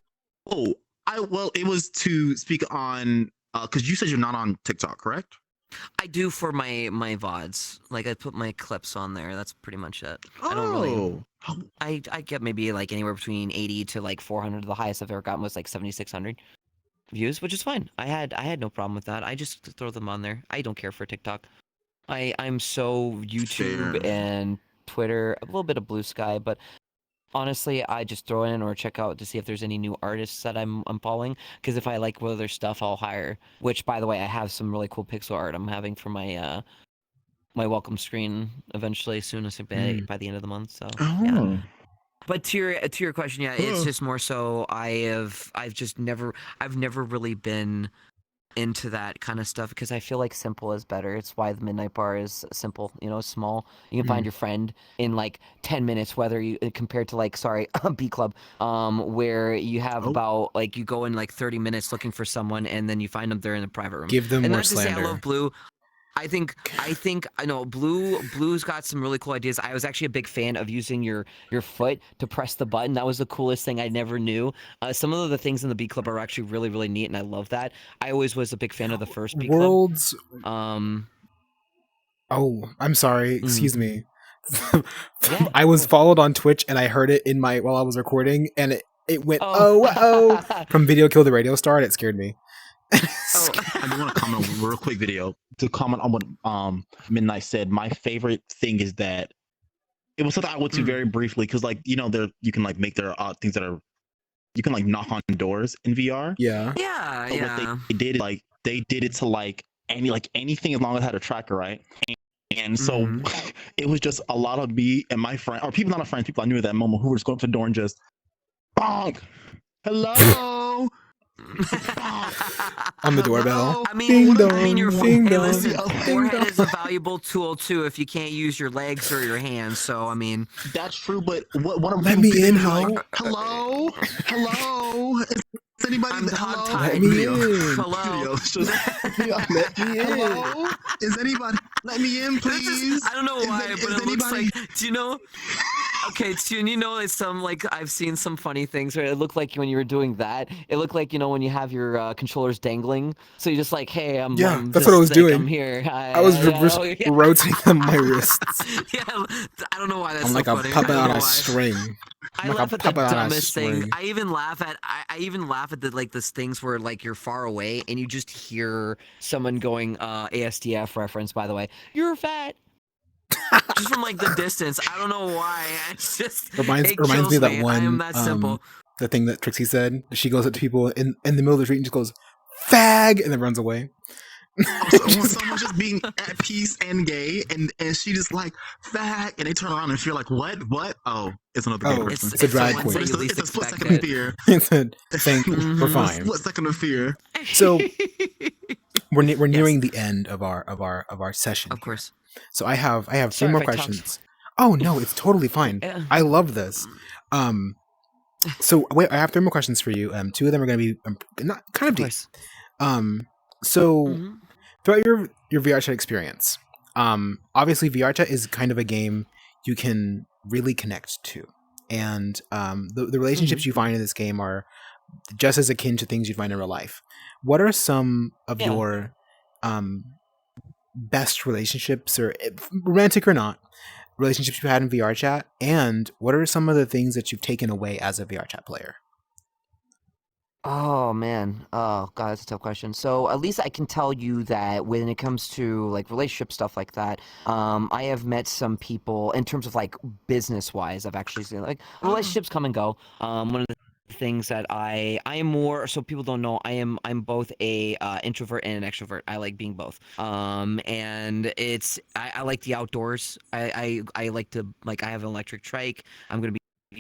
Well, it was to speak on because you said you're not on TikTok, correct? I do for my VODs. Like I put my clips on there. That's pretty much it. I don't really. Oh. I get maybe like anywhere between 80 to like 400. The highest I've ever gotten was like 7,600 views, which is fine. I had no problem with that. I just throw them on there. I don't care for TikTok. I'm so YouTube Fair. and Twitter, a little bit of Blue Sky, but honestly, I just throw in or check out to see if there's any new artists that I'm following. Because if I like one of their stuff, I'll hire. Which, by the way, I have some really cool pixel art I'm having for my my welcome screen eventually, soon as by the end of the month. So yeah. Oh. But to your question, yeah, it's just more so I've never really been into that kind of stuff because I feel like simple is better. It's why the Midnight Bar is simple, small. You can find your friend in like 10 minutes, whether you compared to like B Club, where you have about like you go in like 30 minutes looking for someone and then you find them there in the private room. Give them And more not to say I slander. love Blue. I think I know Blue's got some really cool ideas. I was actually a big fan of using your foot to press the button. That was the coolest thing I never knew. Some of the things in the B Club are actually really, really neat, and I love that. I always was a big fan of the first B Club. Worlds. Oh, I'm sorry. Excuse me. Yeah, I was followed on Twitch and I heard it in while I was recording, and it went from Video Kill the Radio Star, and it scared me. I do want to comment on a real quick video to comment on what Midnight said. My favorite thing is that it was something I went to very briefly because like there you can like make their things that are you can like knock on doors in VR. Yeah. yeah, But yeah. what they did like they did it to like anything as long as it had a tracker, right? And so it was just a lot of me and my friend, or people not a friend, people I knew at that moment who were just going up to the door and just bonk, hello. On the doorbell. I mean, Ding dong, your ding hey, dong, listen, ding forehead is a dong. valuable tool too if you can't use your legs or your hands. So I mean, That's true, but what Let me in, like, ho. hello, is anybody? I'm hello? hog-tied. Let me Video. in. Hello. Video. Let me in. Hello? Is anybody? Let me in, please. I don't know why, but it looks like. Do you know? Okay, Tune, it's some like I've seen some funny things where it looked like when you were doing that, it looked like when you have your controllers dangling. So you're just like, hey, I'm Yeah, that's just, what I was like, doing. I'm here. I was rotating them my wrists. Yeah, I don't know why that's I'm so like a funny. puppet I don't on know a why. string. I like laugh a at the puppet on a dumbest thing. string. I even laugh at the like this things where like you're far away and you just hear someone going ASDF reference, by the way. You're fat. Just from like the distance. I don't know why. It's just Reminds it me kills of that me. one. I am that simple. The thing that Trixie said. She goes up to people in the middle of the street and just goes, "Fag," and then runs away. Someone's just being at peace and gay, and she just like fag, and they turn around and feel like, what? Oh, it's another gay person. It's a drag queen. It's a split second of fear. It's a thank we're fine. Split second of fear. So we're nearing the end of our session. Of course. So I have three Sorry more if I questions. Oh no, it's totally fine. I love this. So wait, I have three more questions for you. Two of them are going to be not kind of deep. So throughout your VRChat experience, obviously VRChat is kind of a game you can really connect to, and the relationships you find in this game are just as akin to things you'd find in real life. What are some of your best relationships, or romantic or not, relationships you had in VRChat, and what are some of the things that you've taken away as a VRChat player? Oh man, oh god, that's a tough question. So at least I can tell you that when it comes to like relationship stuff like that, I have met some people in terms of like business wise. I've actually seen like relationships come and go. One of the things that I am more, so people don't know, I'm both a introvert and an extrovert. I like being both. And it's I like the outdoors. I like to, like, I have an electric trike. I'm gonna be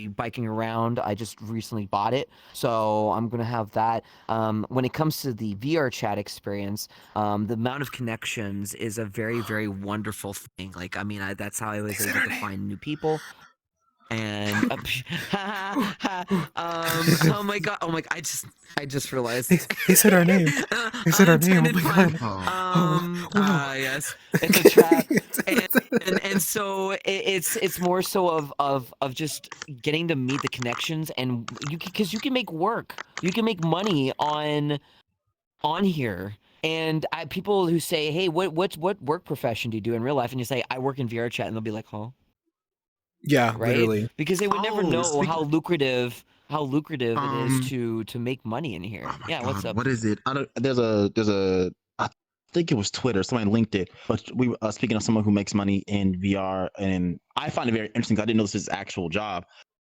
biking around. I just recently bought it, so I'm gonna have that. When it comes to the VRChat experience, the amount of connections is a very, very wonderful thing. Like, I mean, that's how I was able to find new people. And oh my god, I just realized they said our name. They said our name. Oh my god. Yes, it's a trap. And so it's more so of just getting to meet the connections, and because you can make work, you can make money on here. And people who say, hey, what work profession do you do in real life? And you say, I work in VRChat, and they'll be like, huh? Yeah, right? Literally. Because they would never know how lucrative it is to make money in here. Oh Yeah, God, what's up? What is it? There's a I think it was Twitter. Somebody linked it. But we were speaking of someone who makes money in VR, and I find it very interesting because I didn't know this is his actual job.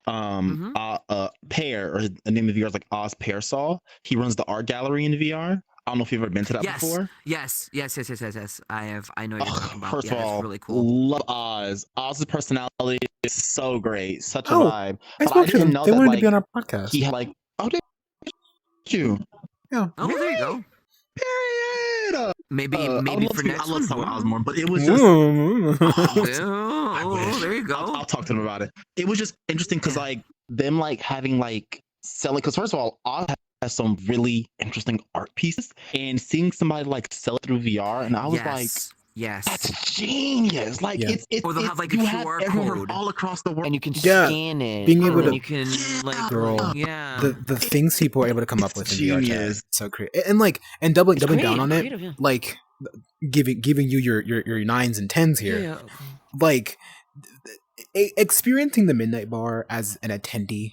Pear, or the name of the VR is like Oz Pearsall. He runs the art gallery in VR. I don't know if you've ever been to that before. Yes. I know what you're talking about. First of all, it's really cool. love Oz. Oz's personality is so great, such a Oh, vibe. I But spoke to them. didn't know They that, wanted like, to be on our podcast. he had like, oh, did you? Yeah. Oh, there you go. Period. Maybe I would for love next I love one. Osborne, but it was just. Oh, there you go. I'll talk to them about it. It was just interesting because like them like having like selling. Because first of all, Oz has some really interesting art pieces, and seeing somebody like sell it through VR, and I was like, yes, that's genius. Like it's or they'll have like a you have QR everyone code from all across the world, and you can Yeah, scan it. being able to- and you can like Girl, Oh, the things people are able to come up with in VRChat genius. is so creative, and like doubling It's down on it, creative, yeah. like giving you your 9s and 10s here. Yeah. Like experiencing the Midnight Bar as an attendee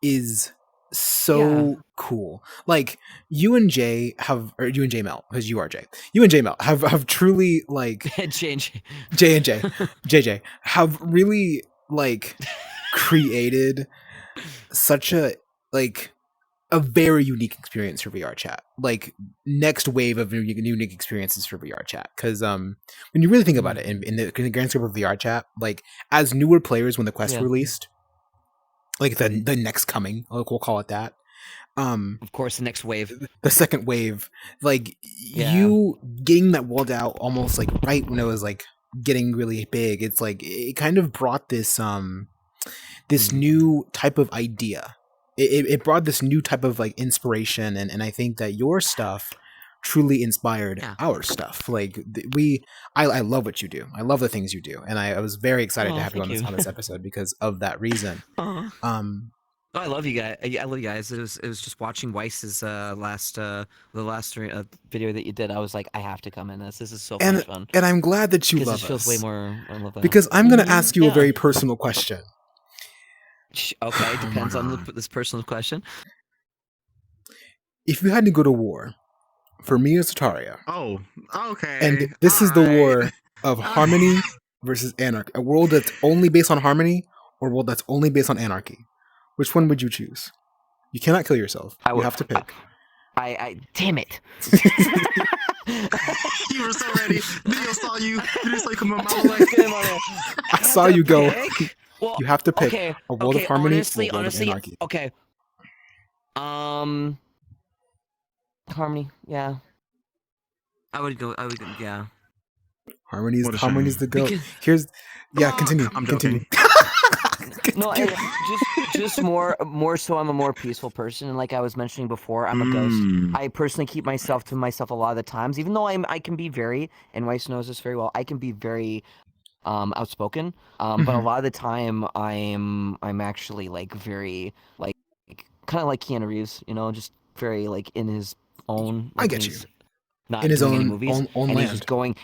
is so cool. Like you and Jay Mel, because you are Jay. You and Jay Mel have truly like change. Jay and Jay, JJ have really like created such a very unique experience for VRChat. Like next wave of unique experiences for VRChat. Because when you really think about it, in the grand scope of VRChat, like as newer players when the quest released, like the next coming, like we'll call it that. Of course, the next wave, the second wave, like you getting that walled out almost like right when it was like getting really big. It's like it kind of brought this this new type of idea. It brought this new type of like inspiration, and I think that your stuff truly inspired our stuff. Like I love what you do. I love the things you do, and I was very excited to have you on this episode because of that reason. I love you guys. I love you guys. It was just watching Weiss's the last video that you did. I was like, I have to come in this. This is so much fun. And I'm glad that you love us. It feels way more. I love that. Because I'm going to ask you a very personal question. Okay, depends on this personal question. If you had to go to war for me or Sataria. Oh, okay. And this is the war of harmony versus anarchy. A world that's only based on harmony or a world that's only based on anarchy. Which one would you choose? You cannot kill yourself. You have to pick. I damn it. You were so ready. Video saw you. Video saw you come on my way. I saw you go. Well, You have to pick okay, a world of okay, harmony honestly, or a world of anarchy. okay. Harmony, yeah. I would go. Yeah. Harmony's What a harmony's shame. the goat. Because- Here's continue. I'm Continue. No, just more so I'm a more peaceful person, and like I was mentioning before, I'm a ghost. I personally keep myself to myself a lot of the times, even though I can be very, and Weiss knows this very well, I can be very outspoken. But a lot of the time I'm actually like very like kind of like Keanu Reeves, you know, just very like in his own. Like, I get you. Not In his doing any own movies, own and he's land. just going.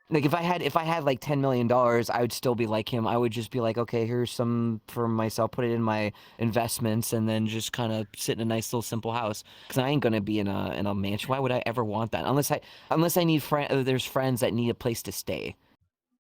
Like if I had like $10 million, I would still be like him. I would just be like, okay, here's some for myself, put it in my investments, and then just kind of sit in a nice little simple house. Because I ain't gonna be in a mansion. Why would I ever want that? Unless I need there's friends that need a place to stay.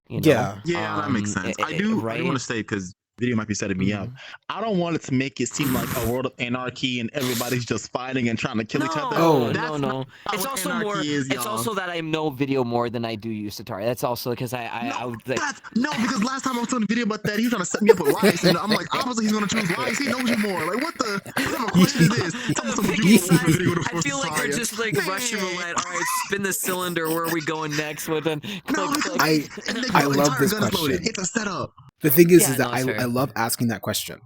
You know? Yeah. Yeah, that makes sense. I do right? want to say, because video might be setting me up. I don't want it to make it seem like a world of anarchy and everybody's just fighting and trying to kill each other. Oh. That's no. not It's what also anarchy more. is, It's y'all. also that I know video more than I do use Sataria. That's also because I would like. No, because last time I was doing a video about that, he was trying to set me up with Weiss, and I'm like, obviously he's gonna choose Weiss. He knows you more. Like, what kind of question is this? Tell me something you I feel like they're just like Russian roulette. All right, spin the cylinder. Where are we going next? With then I love this question. It's a setup. The thing is, Yeah, is that no, it's fair. I love asking that question,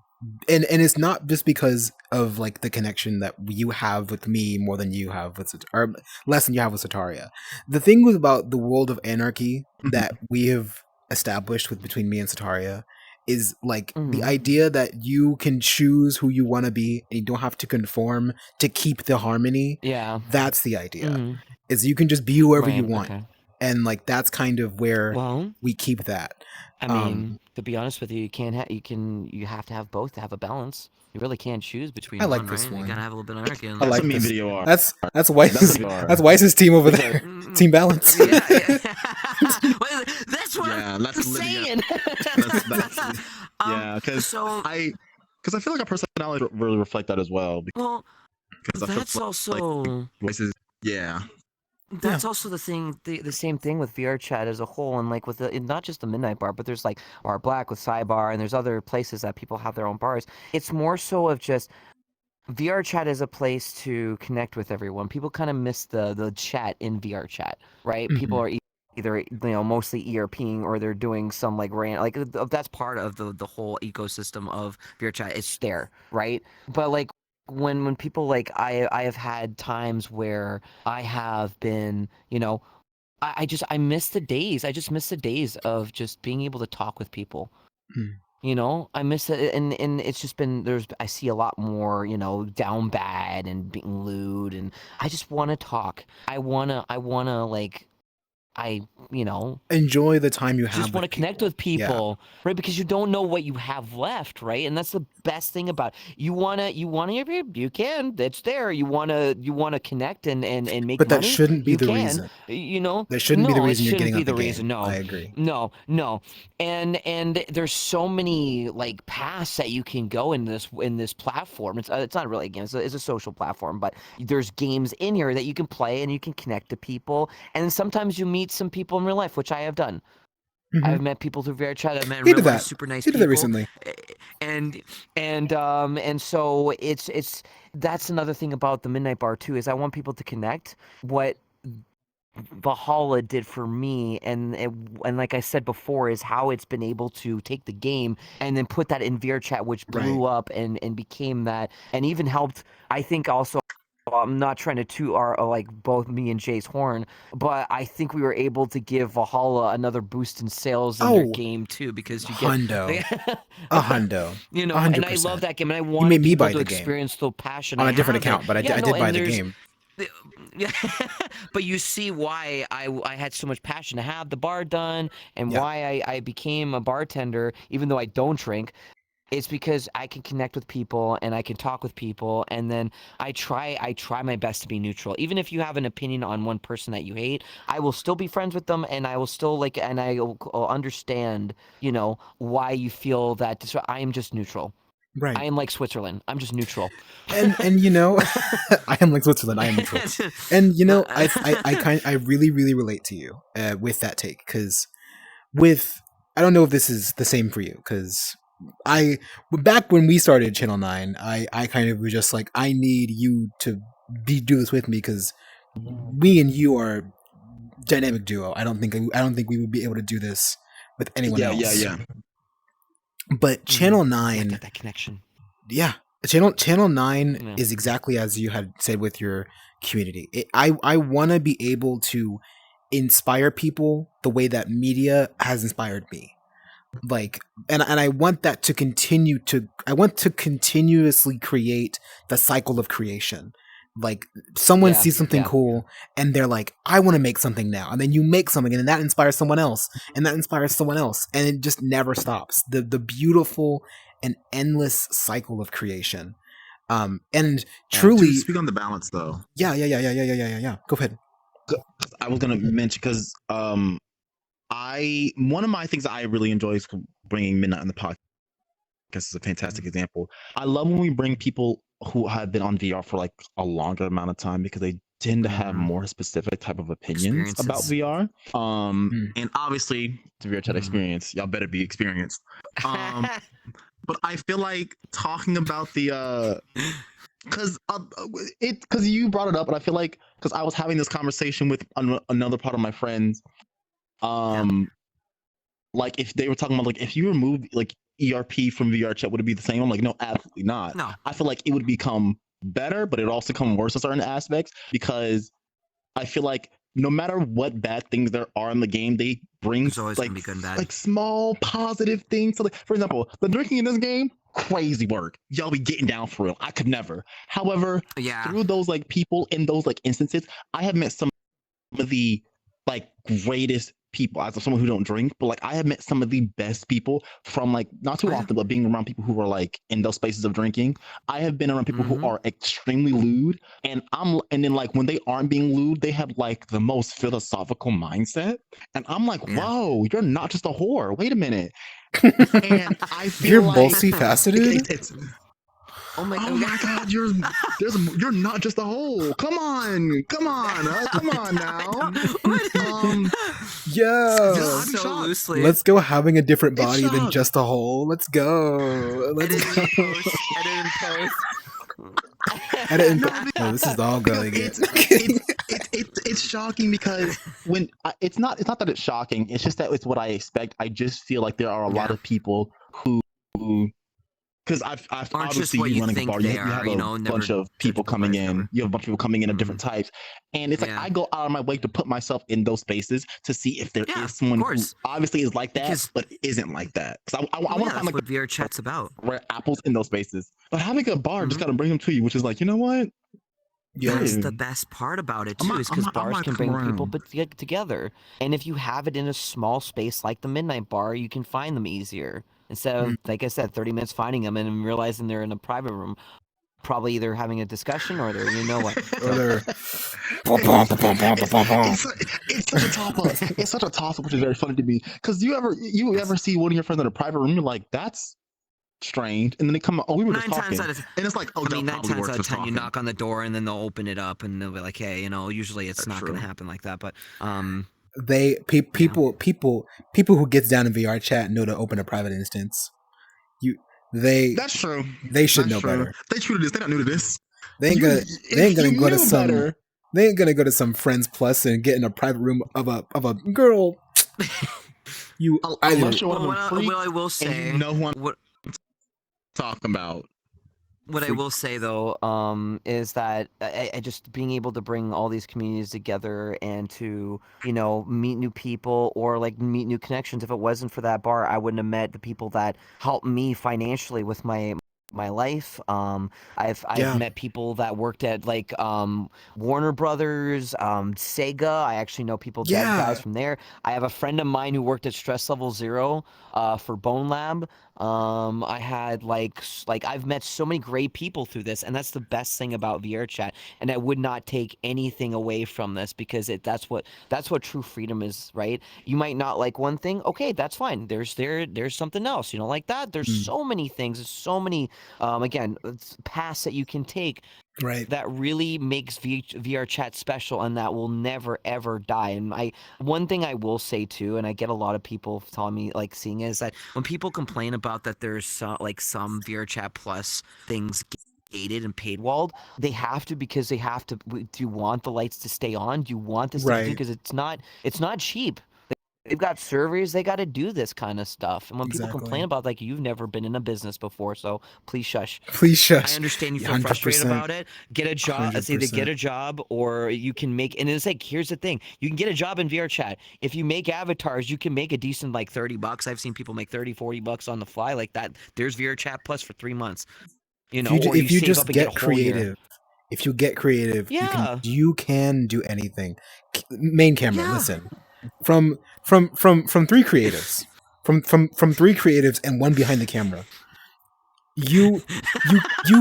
and it's not just because of like the connection that you have with me more than you have with or less than you have with Sataria. The thing was about the world of anarchy that we have established with between me and Sataria is like the idea that you can choose who you want to be and you don't have to conform to keep the harmony. Yeah. That's the idea. Is you can just be whoever you Right, want. okay. And like that's kind of where Well, we keep that. I mean, to be honest with you, you have to have both to have a balance. You really can't choose between I like one, this right? one. You gotta have a little bit of anarchy in I there. like what me and this. video are. That's Weiss's That's what we are. that's Weiss's team over there. Team balance. Yeah. That's what Yeah, I'm that's saying. That's yeah, because I feel like our personality really reflect that as well. Well, Because I that's feel also voices. Yeah. that's also the thing. The same thing with VRChat as a whole, and like with not just the Midnight Bar, but there's like Bar Black with Sidebar, and there's other places that people have their own bars. It's more so of just VRChat is a place to connect with everyone. People kind of miss the chat in VRChat, right? People are either mostly ERPing or they're doing some like that's part of the whole ecosystem of VRChat. It's there, right? But like when people like I have had times where I have been, I miss the days. I just miss the days of just being able to talk with people. I miss it, and it's just been I see a lot more, down bad and being lewd, and I just want to talk. I wanna like Enjoy the time you have. just want to connect with people, right? Because you don't know what you have left, right? And that's the best thing about it. You wanna you can. It's there. You wanna connect and make But that money, shouldn't be you the can. reason. That shouldn't be the it reason you're shouldn't getting be out the the game. reason. No, I agree. No. And there's so many like paths that you can go in this platform. It's not really a game. It's a social platform, but there's games in here that you can play and you can connect to people. And then sometimes you meet some people in real life, which I have done. I've met people through VRChat. I've met He did that. super nice He did people. that recently. And so it's that's another thing about the Midnight Bar too, is I want people to connect. What Valhalla did for me, and like I said before, is how it's been able to take the game and then put that in VRChat, which blew up and became that, and even helped, I think, also. I'm not trying to toot our like both me and Jay's horn, but I think we were able to give Valhalla another boost in sales in their game too, because you get a hundo, 100%. And I love that game, and I You want made me people buy to the game experience the passion on I a different have account, but I did no, buy and the there's- game. Yeah, but you see why I had so much passion to have the bar done, and why I became a bartender, even though I don't drink. It's because I can connect with people and I can talk with people, and then I try my best to be neutral. Even if you have an opinion on one person that you hate, I will still be friends with them, and I will still I will understand, why you feel that. So I am just neutral. Right. I am like Switzerland. I'm just neutral. And you know, I am like Switzerland. I am neutral. And you know, I really relate to you with that take, because I don't know if this is the same for you, because back when we started Channel 9, I kind of was just like, I need you to do this with me, because we and you are dynamic duo. I don't think we would be able to do this with anyone else. Yeah. But Channel I 9, got that connection. yeah, Channel 9 is exactly as you had said with your community. I want to be able to inspire people the way that media has inspired me. Like, and I want that to continue to, I want to continuously create the cycle of creation. Like, someone sees something cool and they're like, I want to make something now. And then you make something, and then that inspires someone else, and that inspires someone else. And it just never stops. The beautiful and endless cycle of creation. And truly, to speak on the balance though. Yeah. Go ahead. I was gonna mention, because one of my things that I really enjoy is bringing Midnight on the podcast. It's a fantastic example. I love when we bring people who have been on VR for like a longer amount of time, because they tend to have more specific type of opinions about VR. And obviously the VRChat experience, y'all better be experienced. But I feel like talking about the because you brought it up, and I feel like, because I was having this conversation with another part of my friends, like, if they were talking about, like, if you remove like ERP from VRChat, would it be the same? I'm like, no, absolutely not. No. I feel like it would become better, but it also become worse in certain aspects, because I feel like no matter what bad things there are in the game, they bring like small positive things. So, like, for example, the drinking in this game, crazy work. Y'all be getting down for real. I could never. However, through those like people in those like instances, I have met some of the like greatest people, as someone who don't drink, but like I have met some of the best people from, like, not too often, but being around people who are like in those spaces of drinking. I have been around people who are extremely lewd, and then like when they aren't being lewd, they have like the most philosophical mindset, and I'm like, whoa, you're not just a whore. Wait a minute. And I feel you're like multifaceted. Oh my god, you're not just a hole. Come on now. Yeah. So loosely. Let's go having a different body than just a hole. Let's go. Edit and post. No, this is all going in. It's shocking, because when it's not that it's shocking. It's just that it's what I expect. I just feel like there are a lot of people who because I've obviously you running a bar, you have a bunch of people coming in. You have a bunch of people coming in of different types, and it's like I go out of my way to put myself in those spaces to see if there is someone who obviously is like that, but isn't like that. Because I want to find like what VRChat's about. Rare apples in those spaces. But having a bar just got to bring them to you, which is like, you know what? That's the best part about it too, is because bars can bring people together. And if you have it in a small space like the Midnight Bar, you can find them easier. Instead of, like I said, 30 minutes finding them and realizing they're in a private room, probably either having a discussion or they're, you know what. Or they're... It's such a toss-up. It's such a toss-up, which is very funny to me. Because you ever see one of your friends in a private room, you're like, that's strange, and then they come, we were just talking, and it's like, 9 times out of 10 you knock on the door and then they'll open it up and they'll be like, hey, usually it's not going to happen like that, but people who gets down in VRChat know to open a private instance. That's true. They should know better. They true to this. They're not new to this. They ain't gonna go to some Friends Plus and get in a private room of a girl. What I will say, talk about. What I will say though, is that I just being able to bring all these communities together and to, meet new people or like meet new connections. If it wasn't for that bar, I wouldn't have met the people that helped me financially with my life. I've met people that worked at like Warner Brothers, Sega. I actually know people, guys from there. I have a friend of mine who worked at Stress Level Zero for Bone Lab. I had like I've met so many great people through this, and that's the best thing about VRChat. And I would not take anything away from this, because that's what true freedom is, right? You might not like one thing, okay, that's fine. There's something else, like that. There's so many things, there's so many again, it's paths that you can take Right. that really makes VRChat special, and that will never ever die. And one thing I will say too, and I get a lot of people telling me, like, seeing is that when people complain about that there's some VRChat Plus things gated and paid walled, they have to, because they have to. Do you want the lights to stay on? Do you want this to Right. continue? Because it's not cheap. They've got servers. They got to do this kind of stuff. And when people complain about, like, you've never been in a business before, so please shush. Please shush. I understand you feel frustrated about it. Get a job. Let's either get a job, or you can make. And it's like, here's the thing: you can get a job in VRChat. If you make avatars, you can make a decent, like, $30. I've seen people make $30-$40 on the fly like that. There's VRChat Plus for 3 months. You know, if you just get a whole year. creative. If you get creative, Yeah. you can do anything. Main camera, listen. From 3 creatives, from 3 creatives and 1 behind the camera. You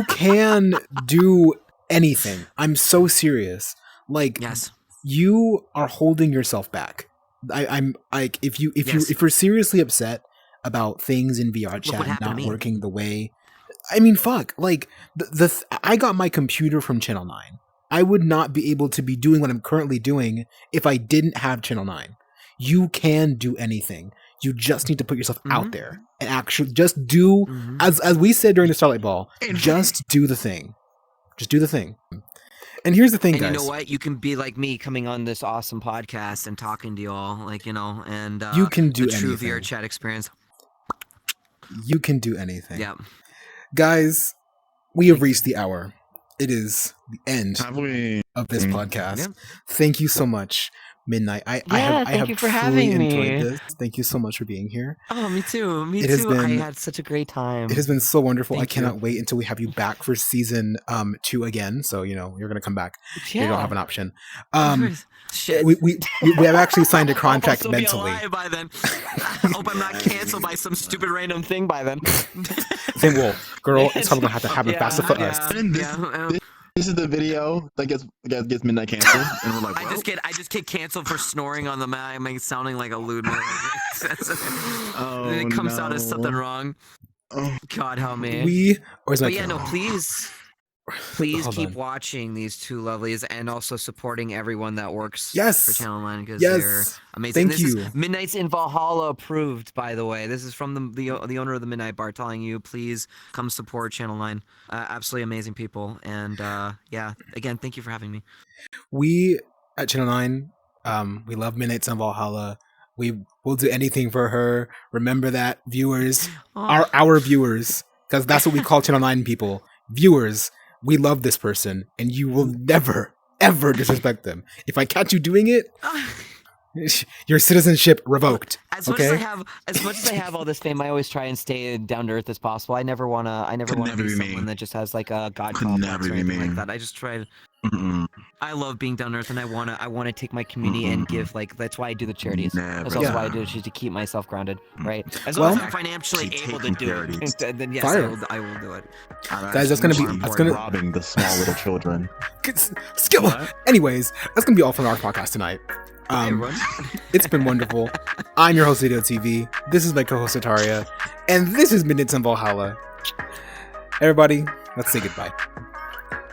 can do anything. I'm so serious. Like, Yes. you are holding yourself back. I'm like, if you're seriously upset about things in VRChat not working the way, I mean, fuck. Like, I got my computer from Channel 9. I would not be able to be doing what I'm currently doing if I didn't have Channel 9. You can do anything. You just need to put yourself out there and actually just do, as we said during the Starlight Ball, just do the thing. Just do the thing. And here's the thing, guys. You know what? You can be like me, coming on this awesome podcast and talking to you all, like, you know, and you can do the true anything. VRChat experience. You can do anything. Yeah. Guys, we have reached the hour. It is the end of this podcast. Yeah. Thank you so much, Midnight. I have you for truly having me. enjoyed this. Thank you so much for being here. Oh, me too. Me It has too. been- I had such a great time. It has been so wonderful. Thank I cannot wait until we have you back for season 2 again. So, you know, you're going to come back. Yeah. You don't have an option. Shit. We have actually signed a contract I'll also mentally. be alive by then. I hope I'm not canceled by some stupid random thing by then. Same rule. Girl, it's probably going to have to happen faster for us. This is the video that gets Midnight canceled, and we're like, I just get canceled for snoring on the mic. I'm sounding like a lewd man. It comes out as something wrong. Oh. God help me. But yeah, no, please Hold keep on. watching these two lovelies, and also supporting everyone that works Yes. for Channel 9, because Yes. they're amazing. Thank This you. is Midnight's in Valhalla approved, by the way. This is from the owner of the Midnight Bar telling you, please come support Channel 9. Absolutely amazing people. And yeah, again, thank you for having me. We at Channel 9, we love Midnight's in Valhalla. We will do anything for her. Remember that, viewers, our viewers, because that's what we call Channel 9 people. Viewers, we love this person, and you will never, ever disrespect them. If I catch you doing it, your citizenship revoked. As much as I have all this fame, I always try and stay down to earth as possible. I never wanna be someone that just has like a god complex or anything like that. I just try to. I love being down to earth, and I wanna take my community and give, like, that's why I do the charities. That's also why I do it, just to keep myself grounded, right? As long as I'm financially able to do it, then yes, I will do it. Guys, that's gonna robbing the small little children. Skill. Anyways, that's gonna be all from our podcast tonight. It's been wonderful. I'm your host, VideoTv. This is my co-host, Sataria, and this is MidnightsinValhalla. Everybody, let's say goodbye.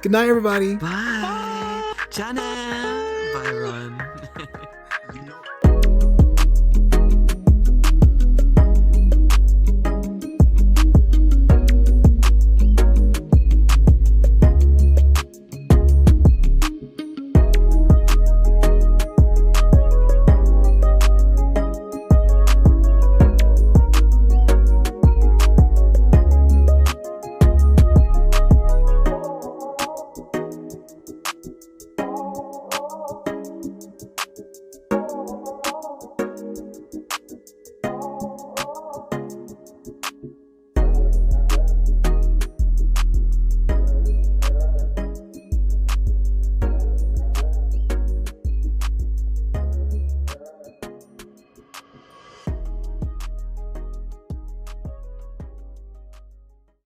Good night, everybody. Bye. Janet.